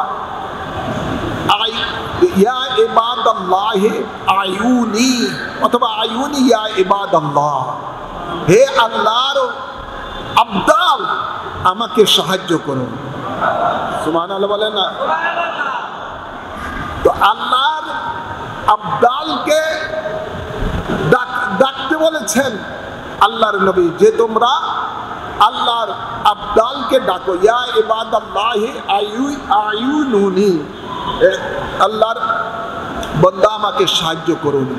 ইয়া ইবাদাল্লাহ আয়ুনি, অথবা আয়ুনি ইয়া ইবাদাল্লাহ, হে আল্লাহর আবদাল আমাকে সাহায্য করুন। সুবহানাল্লাহ বলেন না? তো আল্লাহর আবদালকে ডাকতে বলেছেন আল্লাহর নবী যে তোমরা আল্লাহর আবদালকে ডাকো, ইয়া ইবাদাল্লাহ আয়ুনুনি, আল্লাহর বান্দা আমাকে সাহায্য করুন।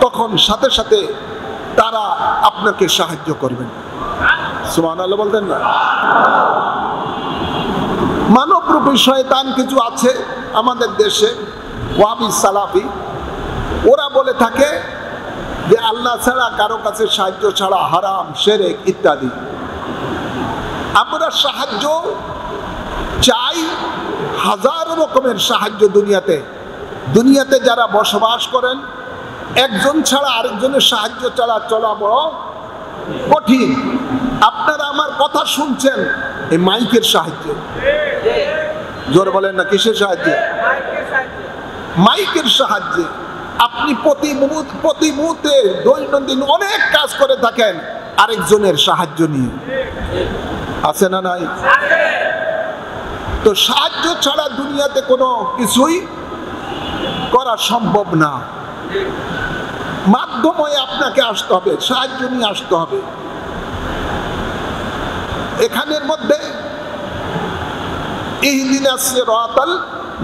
তখন সাথে সাথে তারা আপনাকে সাহায্য করবেন। সুবহানাল্লাহ বলতেন না? মানবরূপী শয়তান কিছু আছে আমাদের দেশে, ওয়াহাবি সালাফি, ওরা বলে থাকে যে আল্লাহ ছাড়া কারো কাছে সাহায্য ছাড়া হারাম, শিরক ইত্যাদি। আমরা সাহায্য চাই, হাজারো রকমের সাহায্য দুনিয়াতে যারা বসবাস করেন, একজন ছাড়া আরেকজনের সাহায্য ছাড়া চলা বড় কঠিন। আপনারা আমার কথা শুনছেন এই মাইকের সাহায্যে। জোরে বলেন না, কিসের সাহায্যে? মাইকের সাহায্যে। আপনি প্রতি মুহূর্তে দৈনন্দিন অনেক কাজ করে থাকেন আরেকজনের সাহায্য নিয়ে, আছে না নাই? তো সাহায্য ছাড়া দুনিয়াতে কোনো কিছুই করা সম্ভব না। মাধ্যমে আপনাকে আসতে হবে, সাহায্য নিয়ে আসতে হবে। এখানের মধ্যে ইহদিনাস সিরাতাল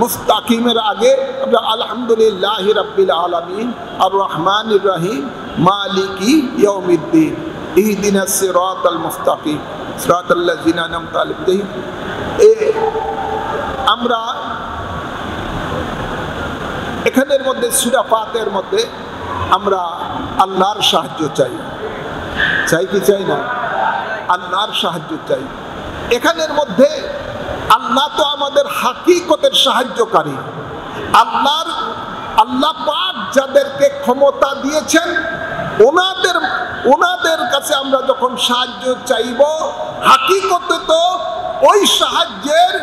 মুস্তাকিমের আগে আমরা আলহামদুলিল্লাহি রাব্বিল আলামিন আর রহমানির রহিম মালিকি ইয়াউমিদ্দিন ইহদিনাস সিরাতাল মুস্তাকিম সিরাতাল লাযিনা আন'আমতা আলাইহিম, আমরা এখানের মধ্যে সূরা ফাতিহার মধ্যে আমরা আল্লাহর সাহায্য চাই কি চাই না? আল্লাহর সাহায্য চাই। এখানের মধ্যে আল্লাহ তো আমাদের হাকিকতের সাহায্যকারী। আল্লাহ পাক যাদেরকে ক্ষমতা দিয়েছেন ওনাদের কাছে আমরা যখন সাহায্য চাইব, হাকিকতে তো ওই সাহায্যের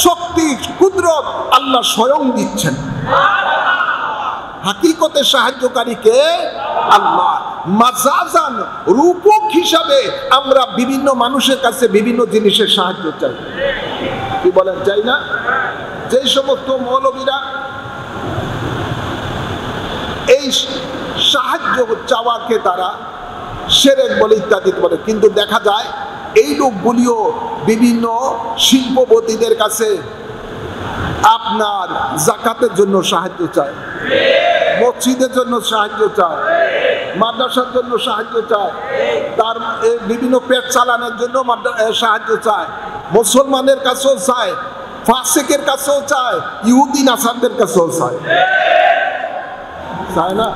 শক্তি কুদরত আল্লাহ স্বয়ং দিচ্ছেন। হাকিকতে সাহায্যকারীকে আল্লাহ। মাজাজান রূপক হিসাবে আমরা বিভিন্ন মানুষের কাছে বিভিন্ন জিনিসের সাহায্য চাই। কি বলেন, চাই না? যেই সমস্ত মৌলবীরা এই সাহায্য চাওয়াকে তারা শিরক বলে ইত্যাদি বলে, কিন্তু দেখা যায় এই লোকগুলিও বিভিন্ন শিল্পপতিদের কাছে আপনার যাকাতের জন্য সাহায্য চায়, মসজিদের জন্য সাহায্য চায়, মাদ্রাসার জন্য সাহায্য চায়, তার বিভিন্ন পেট চালানোর জন্য সাহায্য চায়, মুসলমানের কাছেও চায়, ফাসিকের কাছেও চায়, ইহুদি নাসারদের কাছেও চায় না?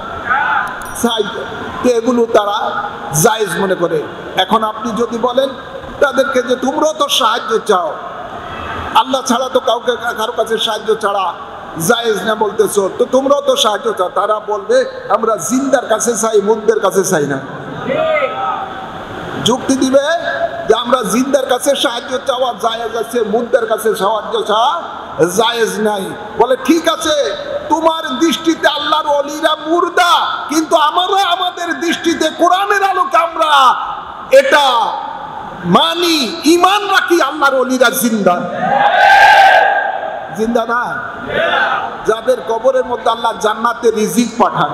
চাই। তো এগুলো তারা জায়েজ মনে করে। এখন আপনি যদি বলেন তাদেরকে যে তোমরাও তো সাহায্য চাও, আল্লাহ ছাড়া তো কারো কাছে সাহায্য ছাড়া জায়েজ না বলতেছো, তো তোমরাও তো সাহায্য চাও, তারা বলবে আমরা জিন্দার কাছে চাই, মুর্দার কাছে চাই না। যুক্তি দিবে যে আমরা জিন্দার কাছে সাহায্য চাওয়া জায়েজ আছে, মুর্দার কাছে সাহায্য চাওয়া জায়েজ নাই। বলে ঠিক আছে, তোমার দৃষ্টিতে আল্লাহর ওলিরা মুর্দা, কিন্তু আমাদের দৃষ্টিতে কোরআনের আলোকে আমরা এটা মানি, ঈমান রাখি আল্লাহর ওলিরা জিন্দা না? যাদের কবরের মধ্যে আল্লাহ জান্নাতে রিজিক পাঠান,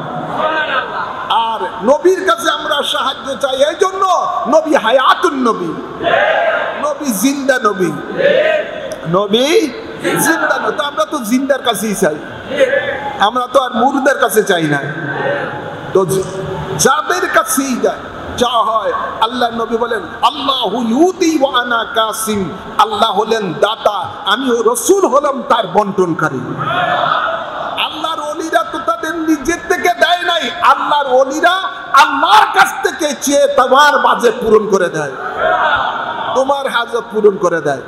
আর নবীর কাছে আমরা সাহায্য চাই। এই জন্য নবী হায়াতুন নবী, নবী জিন্দা নবী, নবী জিন্দা নবী। তো আমরা তো জিন্দার কাছেই চাই, আমরা তো আর মুর্দার কাছে চাই না। তো যাদের কাছেই যায় যা হয়, আল্লাহ নবী বলেন আল্লাহু ইউতি ওয়া আনা কাসিম, আল্লাহ হলেন দাতা, আমি রাসূল হলাম তার বন্টনকারী। আল্লাহর ওলিরা তো তাদের নিজের থেকে দেয় নাই, আল্লাহর ওলিরা আল্লাহর কাছ থেকে চেয়ে তোমার মাঝে পূরণ করে দেয়, তোমার হাজত পূরণ করে দেয়।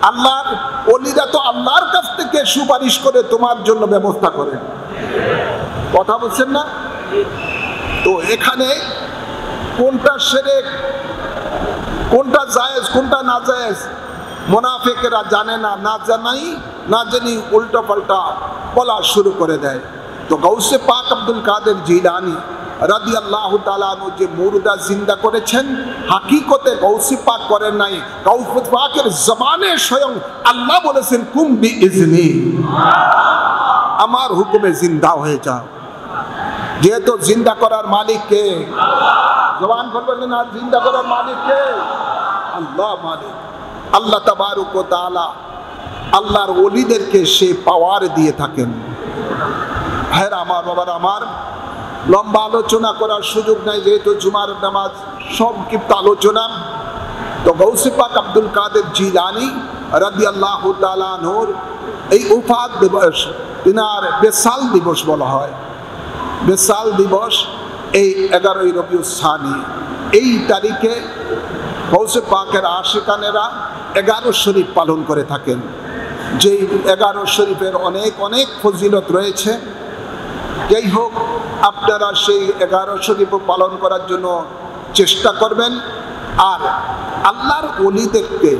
আল্লাহর ওলিরা তো আল্লাহর কাছ থেকে সুপারিশ করে তোমার জন্য ব্যবস্থা করে। কথা বলছেন না? তো এখানে কোনটা শিরক, কোনটা জায়েজ, কোনটা না জায়েজ মুনাফিকরা জানে না, না জানাই না জানি উল্টো পাল্টা বলা শুরু করে দেয়। তো গাউসে পাক আব্দুল কাদের জিলানী রাদিয়াল্লাহু তাআলা আনহু যে মুর্দা জিন্দা করেছেন, হাকিকতে গাউসে পাক করেন নাই, গাউসে পাকের জবানে স্বয়ং আল্লাহ বলেছেন কুম বিইজনি, আমার হুকুমে জিন্দা হয়ে যাও। যেহেতু জিন্দা করার মালিক কে? জবান খুলবেন না, জিন্দা করার মালিক কে? আল্লাহ মালিক। আল্লাহ তাবারক ওয়া তাআলা আল্লাহর ওলিদেরকে সে পাওয়ার দিয়ে থাকেন। হ্যাঁ আমার বাবার, আমার লম্বা আলোচনা করার সুযোগ নাই, যেহেতু জুমার নামাজ সংক্ষিপ্ত আলোচনা। তো গাউসে পাক আব্দুল কাদের জিলানী রাদিয়াল্লাহু তাআলা আনহুর এই উফাত দিবস, তিনার বেসাল দিবস বলা হয়। বেসাল দিবস এই 11ই রবিউল সানি, এই তারিখে গাউসে পাকের আশিকানেরা 11 শরীফ পালন করে থাকেন। যেই 11 শরীফের অনেক অনেক ফজিলত রয়েছে। যাই হোক, আপনারা সেই 11 শরীফ পালন করার জন্য চেষ্টা করবেন, আর আল্লাহর ওলিদেরকে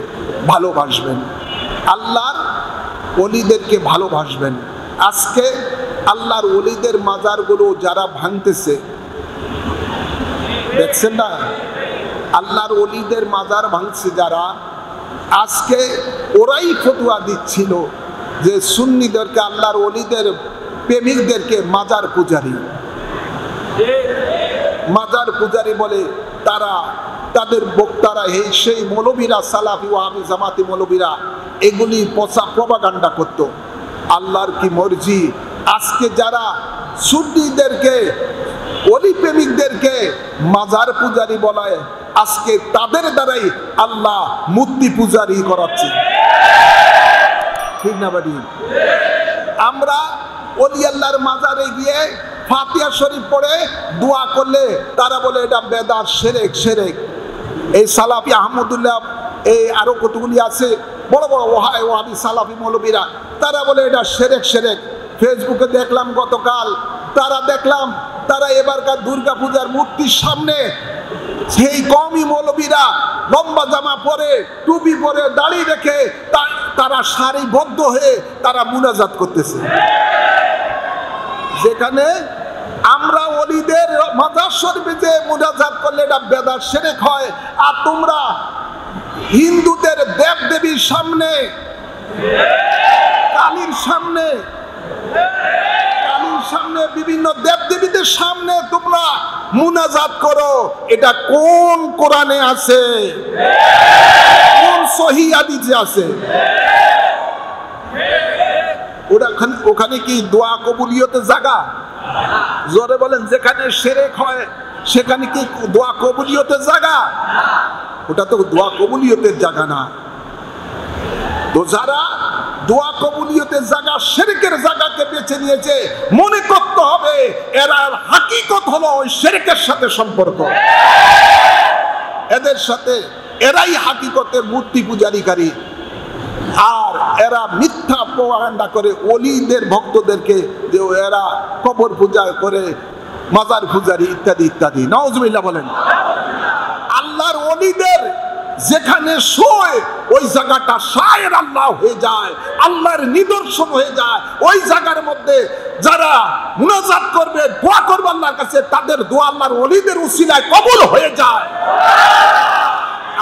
ভালোবাসবেন, আল্লাহর ওলিদেরকে ভালোবাসবেন। আজকে আল্লাহর ওলিদের মাজারগুলো যারা ভাঙতেছে, দেখছেন না? আল্লাহর ওলিদের মাজার ভাঙছে যারা, আজকে ওরাই ফতোয়া দিচ্ছিল যে সুন্নিদেরকে, আল্লাহর ওলিদের প্রেমিকদেরকে মাজার পূজারী, মাজার পূজারী বলে তারা, তাদের বক্তারা, এই সেই মৌলবীরা, সালাফি ওয়াহাবি জামাতি মৌলবীরা এগুলি পচা প্রপাগান্ডা করত। আল্লাহর কি মর্জি, আজকে যারা সুন্নিদেরকে, ওলি প্রেমিকদেরকে মাজার পূজারী বলায়, আজকে তাদের দ্বারাই আল্লাহ মূর্তি পূজারী করাচ্ছে। ঠিক না বাড়ি? আমরা ওলি আল্লাহর মাজারে গিয়ে ফাতিহা শরীফ পড়ে দোয়া করলে তারা বলে এটা বেদাত, শিরক, শিরক। এই সালাফি আহমদুল্লাহ, এই আরো কতগুলি আছে বড় বড় ওয়াহাবি সালাফি মৌলবীরা, তারা বলে এটা শিরক, শিরক। ফেসবুকে দেখলাম গতকাল, তারা এবারকার দুর্গা পূজার মূর্তির সামনে সেই কওমি মৌলবীরা লম্বা জামা পরে, টুপি পরে, দাড়ি রেখে তারা সারিবদ্ধ হয়ে তারা মুনাজাত করতেছে। যেখানে আমরা ওলিদের মাজার শরীফে যে মুনাজাত করলে এটা বেদাত, শিরক হয়, আর তোমরা হিন্দুদের দেব দেবীর সামনে, কালীর সামনে, বিভিন্ন দেব দেবীদের সামনে তোমরা মুনাজাত করো। এটা কোন কোরআনে আছে? কোন সহিহ হাদিসে আছে? ওখানে কি দোয়া কবুলিয়তের জায়গা? জোরে বলেন। যেখানে শিরক হয় সেখানে কি দোয়া কবুলিয়তের জায়গা? ওটা তো দোয়া কবুলিয়তের জায়গা না। তো যারা দোয়া কবুলিয়তের জায়গা, শিরকের জায়গাকে বেছে নিয়েছে, মনে করতে হবে এরা হাকিকত হলো ওই শিরকের সাথে সম্পর্ক, এদের সাথে, এরাই হাকিকতে মূর্তি পূজারীকারী। আর এরা মিথ্যা প্রপাগান্ডা করে ওলিদের ভক্তদেরকে যে এরা কবর পূজা করে, মাজার পূজারী ইত্যাদি ইত্যাদি। নাউজুবিল্লাহ বলেন। আল্লাহর ওলিদের যেখানে শোয় ওই জায়গাটা শায়ের আল্লাহ হয়ে যায়, আল্লাহর নিদর্শন হয়ে যায়। ওই জায়গার মধ্যে যারা মুনাজাত করবে, দোয়া করবে আল্লাহর কাছে, তাদের দোয়া আল্লাহর ওলিদের উসিলায় কবুল হয়ে যায়।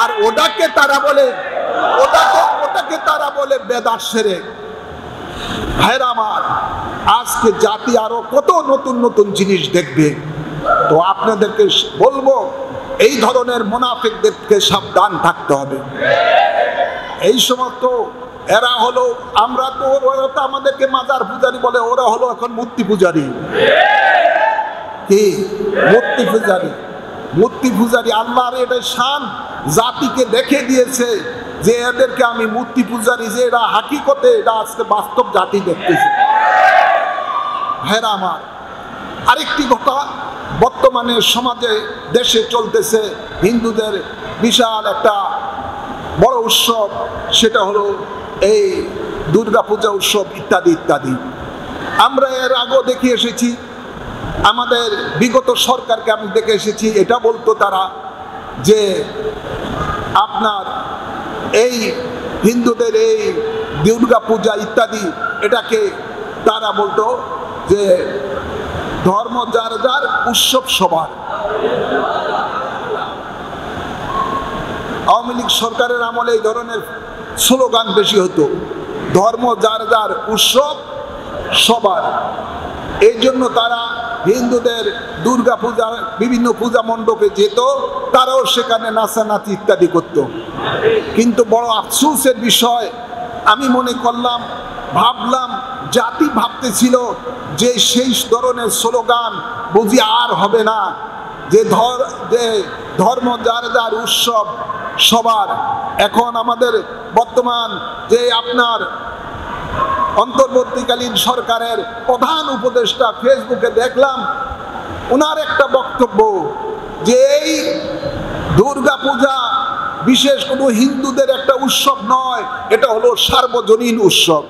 আর ওটাকে তারা বলে, ওটাকে তারা বলে বেদাত, শিরক। ভাইরা আমার, আজকে জাতি আরো কত নতুন নতুন জিনিস দেখবে। তো আপনাদেরকে বলবো, এই ধরনের মুনাফিকদেরকে সাবধান থাকতে হবে। এই সমস্ত এরা হলো, আমরা তো ওরা তো আমাদেরকে মাজার পূজারি বলে, ওরা হলো এখন মূর্তি পূজারি। কি মূর্তি পূজারি? মূর্তি পূজারি আল্লাহর এটা শান, জাতিকে দেখে দিয়েছে যে এদেরকে আমি মূর্তি পূজারি, যে এরা হাকিকতে এটা আজকে বাস্তব জাতি দেখতেছে। ভাইরা আমার, আরেকটি কথা, বর্তমানে সমাজে দেশে চলতেছে হিন্দুদের বিশাল একটা বড় উৎসব, সেটা হলো এই দুর্গা পূজা উৎসব ইত্যাদি ইত্যাদি। আমরা এর আগেও দেখে এসেছি, আমাদের বিগত সরকারকে আমি দেখে এসেছি, এটা বলতো তারা যে আপনার এই হিন্দুদের এই দুর্গা পূজা ইত্যাদি, এটাকে তারা বলতো যে ধর্ম যার যার, উৎসব সবার। আওয়ামী লীগ সরকারের আমলে এই ধরনের স্লোগান বেশি হতো, ধর্ম যার যার, উৎসব সবার। এই জন্য তারা হিন্দুদের দুর্গা পূজা বিভিন্ন পূজা মণ্ডপে যেত, তারাও সেখানে নাচানাচি ইত্যাদি করত। কিন্তু বড় আফসোসের বিষয়, আমি মনে করলাম, ভাবলাম, জাতি ভাবতেছিল যে সেই ধরনের স্লোগান বুঝি আর হবে না, যে ধর্ম যার যার, উৎসব সবার। এখন আমাদের বর্তমান যে আপনার অন্তর্বর্তীকালীন সরকারের প্রধান উপদেষ্টা, ফেসবুকে দেখলাম ওনার একটা বক্তব্য যে এই দুর্গা পূজা বিশেষ কোনো হিন্দুদের একটা উৎসব নয়, এটা হলো সার্বজনীন উৎসব।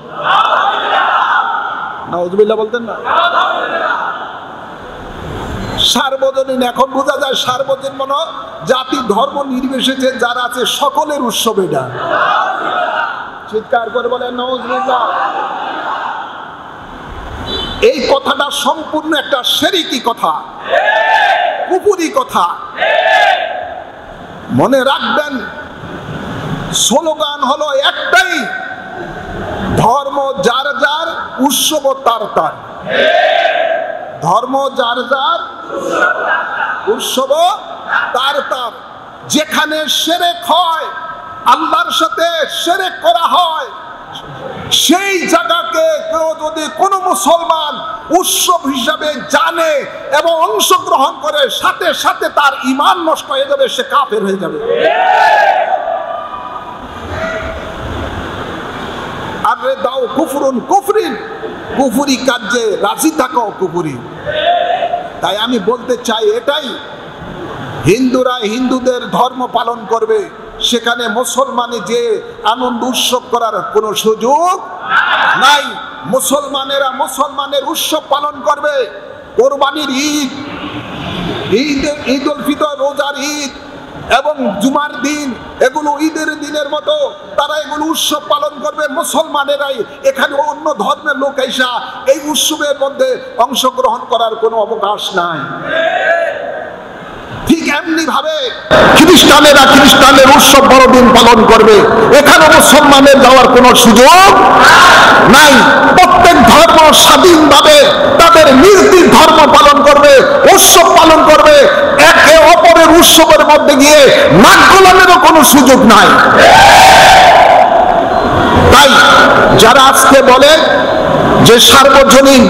নাউজুবিল্লাহ বলতেন না? সার্বজনীন, এখন বোঝা যায় সার্বজনীন মনে জাতি ধর্ম নির্বিশেষে যারা আছে সকলের উৎসব এটা। চিৎকার করে বলেন নাউজুবিল্লাহ। এই কথাটা সম্পূর্ণ একটা শিরকি কথা, কুফরি কথা। মনে রাখবেন, স্লোগান হলো একটাই, ধর্ম যার যার, উৎসব তার তার। ধর্ম যার যার, উৎসব তার তার। যেখানে শিরক হয়, আল্লাহর সাথে শিরক করা হয়, সেই জায়গাকে কেউ যদি কোনো মুসলমান উৎসব হিসাবে জানে এবং অংশগ্রহণ করে, সাথে সাথে তার ঈমান নষ্ট হয়ে যাবে, সে কাফের হয়ে যাবে। আরে দাও কুফরুন কুফরিন, কুফরি কাজে রাজি থাকো কুফরি। তাই আমি বলতে চাই এটাই, হিন্দুরা হিন্দুদের ধর্ম পালন করবে, সেখানে মুসলমানে যে আনন্দ উৎসব করার কোনো সুযোগ নাই। মুসলমানেরা মুসলমানের উৎসব পালন করবে, কোরবানির ঈদ, ঈদ উল ফিতর, রোজার ঈদ এবং জুমার দিন, এগুলো ঈদের দিনের মতো তারা এগুলো উৎসব পালন করবে মুসলমানেরাই। এখানে অন্য ধর্মের লোক এসে এই উৎসবের মধ্যে অংশগ্রহণ করার কোনো অবকাশ নাই। ঠিক এমনি ভাবে খ্রিস্টানেরা খ্রিস্টানের উৎসব বড়দিন পালন করবে, এখানে মুসলমানের যাওয়ার কোনো সুযোগ নাই। প্রত্যেক ধর্ম স্বাধীনভাবে তাদের নিজ নিজ ধর্ম পালন করবে, উৎসব পালন করবে। একে অপরের উৎসবের মধ্যে গিয়ে নাক গলানোরও কোনো সুযোগ নাই। তাই যারা আজকে বলে যে সার্বজনীন,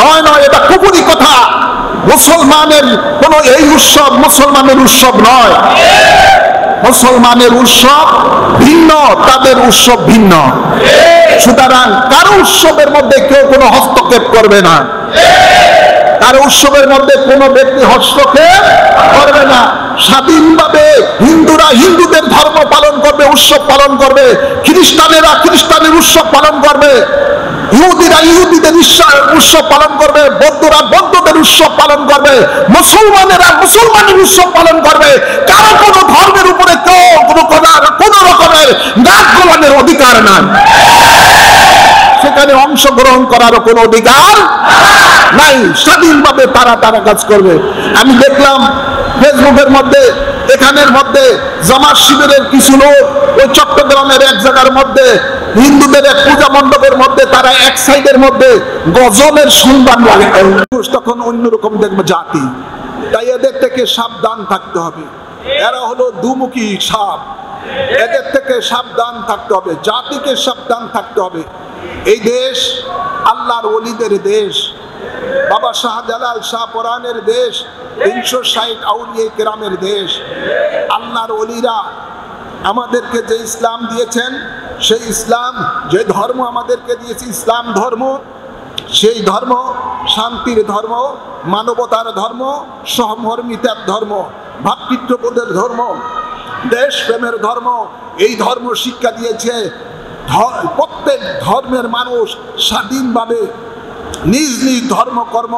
নয় নয়, এটা কুফরি কথা। মুসলমানের কোন এই উৎসব মুসলমানের উৎসব নয়। মুসলমানের উৎসব ভিন্ন, তাদের উৎসব ভিন্ন। সুতরাং কারো উৎসবের মধ্যে কেউ কোনো হস্তক্ষেপ করবে না, কারো উৎসবের মধ্যে কোনো ব্যক্তি হস্তক্ষেপ করবে না। স্বাধীনভাবে হিন্দুরা হিন্দুদের ধর্ম পালন করবে, উৎসব পালন করবে, খ্রিস্টানেরা খ্রিস্টানের উৎসব পালন করবে, ইহুদিরা ইহুদিদের উৎসব পালন করবে, বৌদ্ধরা বৌদ্ধদের উৎসব পালন করবে, মুসলমানেরা মুসলমানের উৎসব পালন করবে। কারো কোনো ধর্মের উপরে কেউ কোনো রকমের নাক গলানোর অধিকার নাই, সেখানে অংশগ্রহণ করারও কোনো অধিকার নাই। স্বাধীনভাবে তারা তারা কাজ করবে। আমি দেখলাম ফেসবুকের মধ্যে, এখানের মধ্যে জামাত শিবিরের কিছু লোক ওই চট্টগ্রামের এক জায়গার মধ্যে হিন্দুদের এক পূজা মণ্ডপের মধ্যে তারা এক সাইডের মধ্যে গজলের সুন্দর লাগে, তখন অন্যরকম দেখবে জাতি। তাই এদের থেকে সাবধান থাকতে হবে। এরা হলো দুমুখী সাপ, এদের থেকে সাবধান থাকতে হবে, জাতিকে সাবধান থাকতে হবে। এই দেশ আল্লাহর ওলিদের দেশ, বাবা শাহজালাল শাহপরানের দেশ, 360 আউলিয়া কেরামের দেশ। আল্লাহর ওলিরা আমাদেরকে যে ইসলাম দিয়েছেন, সেই ইসলাম, যে ধর্ম আমাদেরকে দিয়েছে ইসলাম ধর্ম, সেই ধর্ম শান্তির ধর্ম, মানবতার ধর্ম, সহমর্মিতার ধর্ম, ভ্রাতৃত্ববোধের ধর্ম, দেশপ্রেমের ধর্ম। এই ধর্ম শিক্ষা দিয়েছে প্রত্যেক ধর্মের মানুষ স্বাধীনভাবে নিজ নিজ ধর্মকর্ম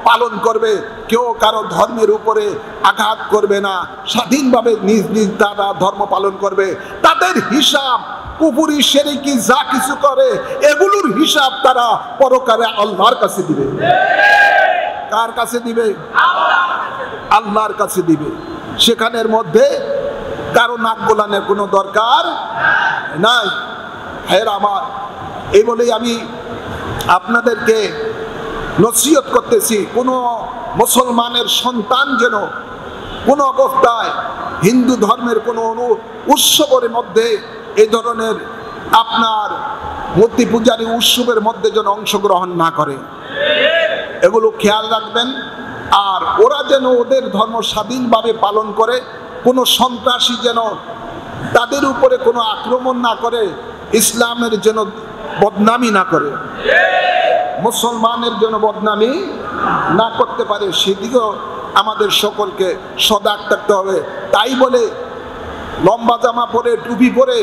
পালন করবে, কেউ কারো ধর্মের উপরে আঘাত করবে না, স্বাধীনভাবে নিজ নিজ তারা ধর্ম পালন করবে। তাদের হিসাব কুফরি শিরকি যা কিছু করে এগুলোর হিসাব তারা পরকালে আল্লাহর কাছে দিবে। কার কাছে দিবে? আল্লাহর কাছে দিবে। সেখানের মধ্যে কারো নাক গোলানের কোনো দরকার নাই। হ্যাঁ আমার, এই বলেই আমি আপনাদেরকে নসিহত করতেছি, কোনো মুসলমানের সন্তান যেন কোনো অবস্থায় হিন্দু ধর্মের কোনো উৎসবের মধ্যে এই ধরনের আপনার মূর্তি পূজারী উৎসবের মধ্যে যেন অংশগ্রহণ না করে, এগুলো খেয়াল রাখবেন। আর ওরা যেন ওদের ধর্ম স্বাধীনভাবে পালন করে, কোনো সন্ত্রাসী যেন তাদের উপরে কোনো আক্রমণ না করে, ইসলামের যেন বদনামি না করে, মুসলমানের জন্য বদনামি না করতে পারে, সেদিকেও আমাদের সকলকে সজাগ থাকতে হবে। তাই বলে লম্বা জামা পরে টুপি পরে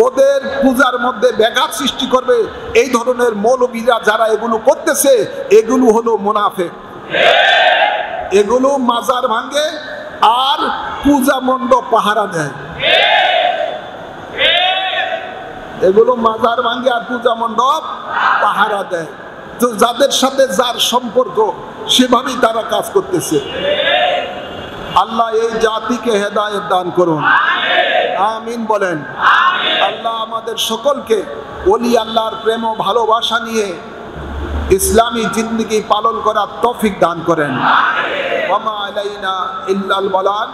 ওদের পূজার মধ্যে ব্যাঘাত সৃষ্টি করবে, এই ধরনের মৌলবীরা যারা এগুলো করতেছে, এগুলো হলো মুনাফিক। এগুলো মাজার ভাঙে আর পূজা মণ্ডপ পাহারা দেয়। এগুলো মাজার ভাঙে আর পূজা মণ্ডপ পাহারা দেয়। তো যাদের সাথে যার সম্পর্ক সেভাবেই তারা কাজ করতেছে। আল্লাহ এই জাতিকে হেদায়েত দান করুন, আমিন বলেন। আল্লাহ আমাদের সকলকে ওলি আল্লাহর প্রেম ও ভালোবাসা নিয়ে ইসলামী জিন্দেগি পালন করার তৌফিক দান করেন। ওয়া মা আলাইনা ইল্লাল বালাগ।